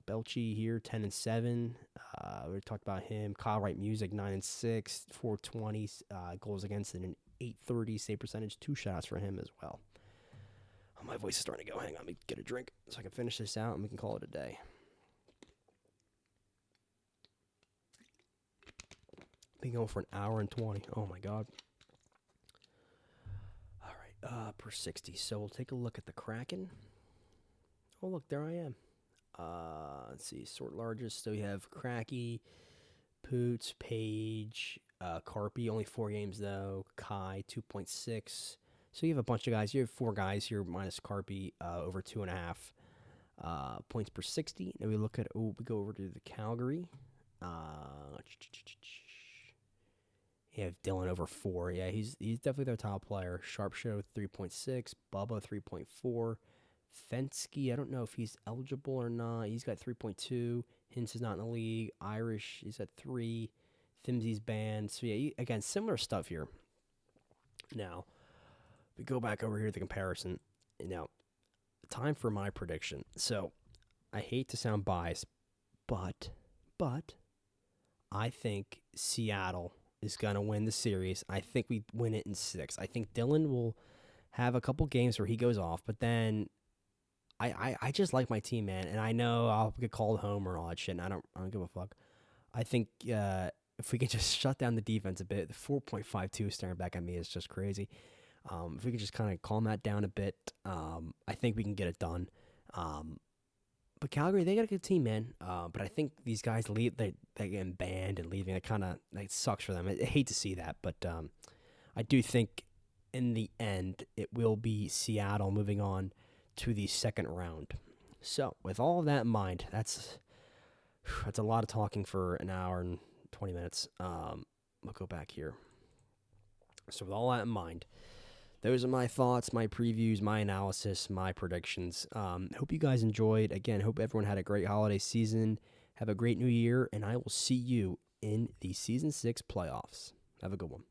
Belchy here, 10-7. We talked about him. Kyle Wright Music, 9-6, 420 goals against and an 830 save percentage. 2 shots for him as well. Oh, my voice is starting to go. Hang on, let me get a drink so I can finish this out and we can call it a day. Been going for an hour and 20. Oh, my God. All right, per 60. So we'll take a look at the Kraken. Oh, look, there I am. Let's see, sort largest. So we have Cracky, Poots, Page, Carpy, only 4 games, though. Kai, 2.6. So you have a bunch of guys. You have 4 guys here minus Carpy, over 2.5. points per 60. Then we look at, we go over to the Calgary. You have Dylan over 4. Yeah, he's definitely their top player. Sharpshow 3.6, Bubba 3.4. Fensky, I don't know if he's eligible or not. He's got 3.2. Hintz is not in the league. Irish, he's at 3. Thimsey's banned. So, yeah, again, similar stuff here. Now, we go back over here to the comparison. Now, time for my prediction. So, I hate to sound biased, but I think Seattle is going to win the series. I think we win it in 6. I think Dylan will have a couple games where he goes off, but then I just like my team, man, and I know I'll get called home or all that shit, and I don't give a fuck. I think if we can just shut down the defense a bit, the 4.52 staring back at me is just crazy. If we can just kind of calm that down a bit, I think we can get it done. But Calgary, they got a good team, man. But I think these guys leave, they getting banned and leaving. It sucks for them. I hate to see that, but I do think in the end it will be Seattle moving on to the second round. So with all of that in mind, that's a lot of talking for an hour and 20 minutes. We'll go back here. So with all that in mind, those are my thoughts, my previews, my analysis, my predictions. Hope you guys enjoyed. Again, hope everyone had a great holiday season. Have a great new year, and I will see you in the Season 6 playoffs. Have a good one.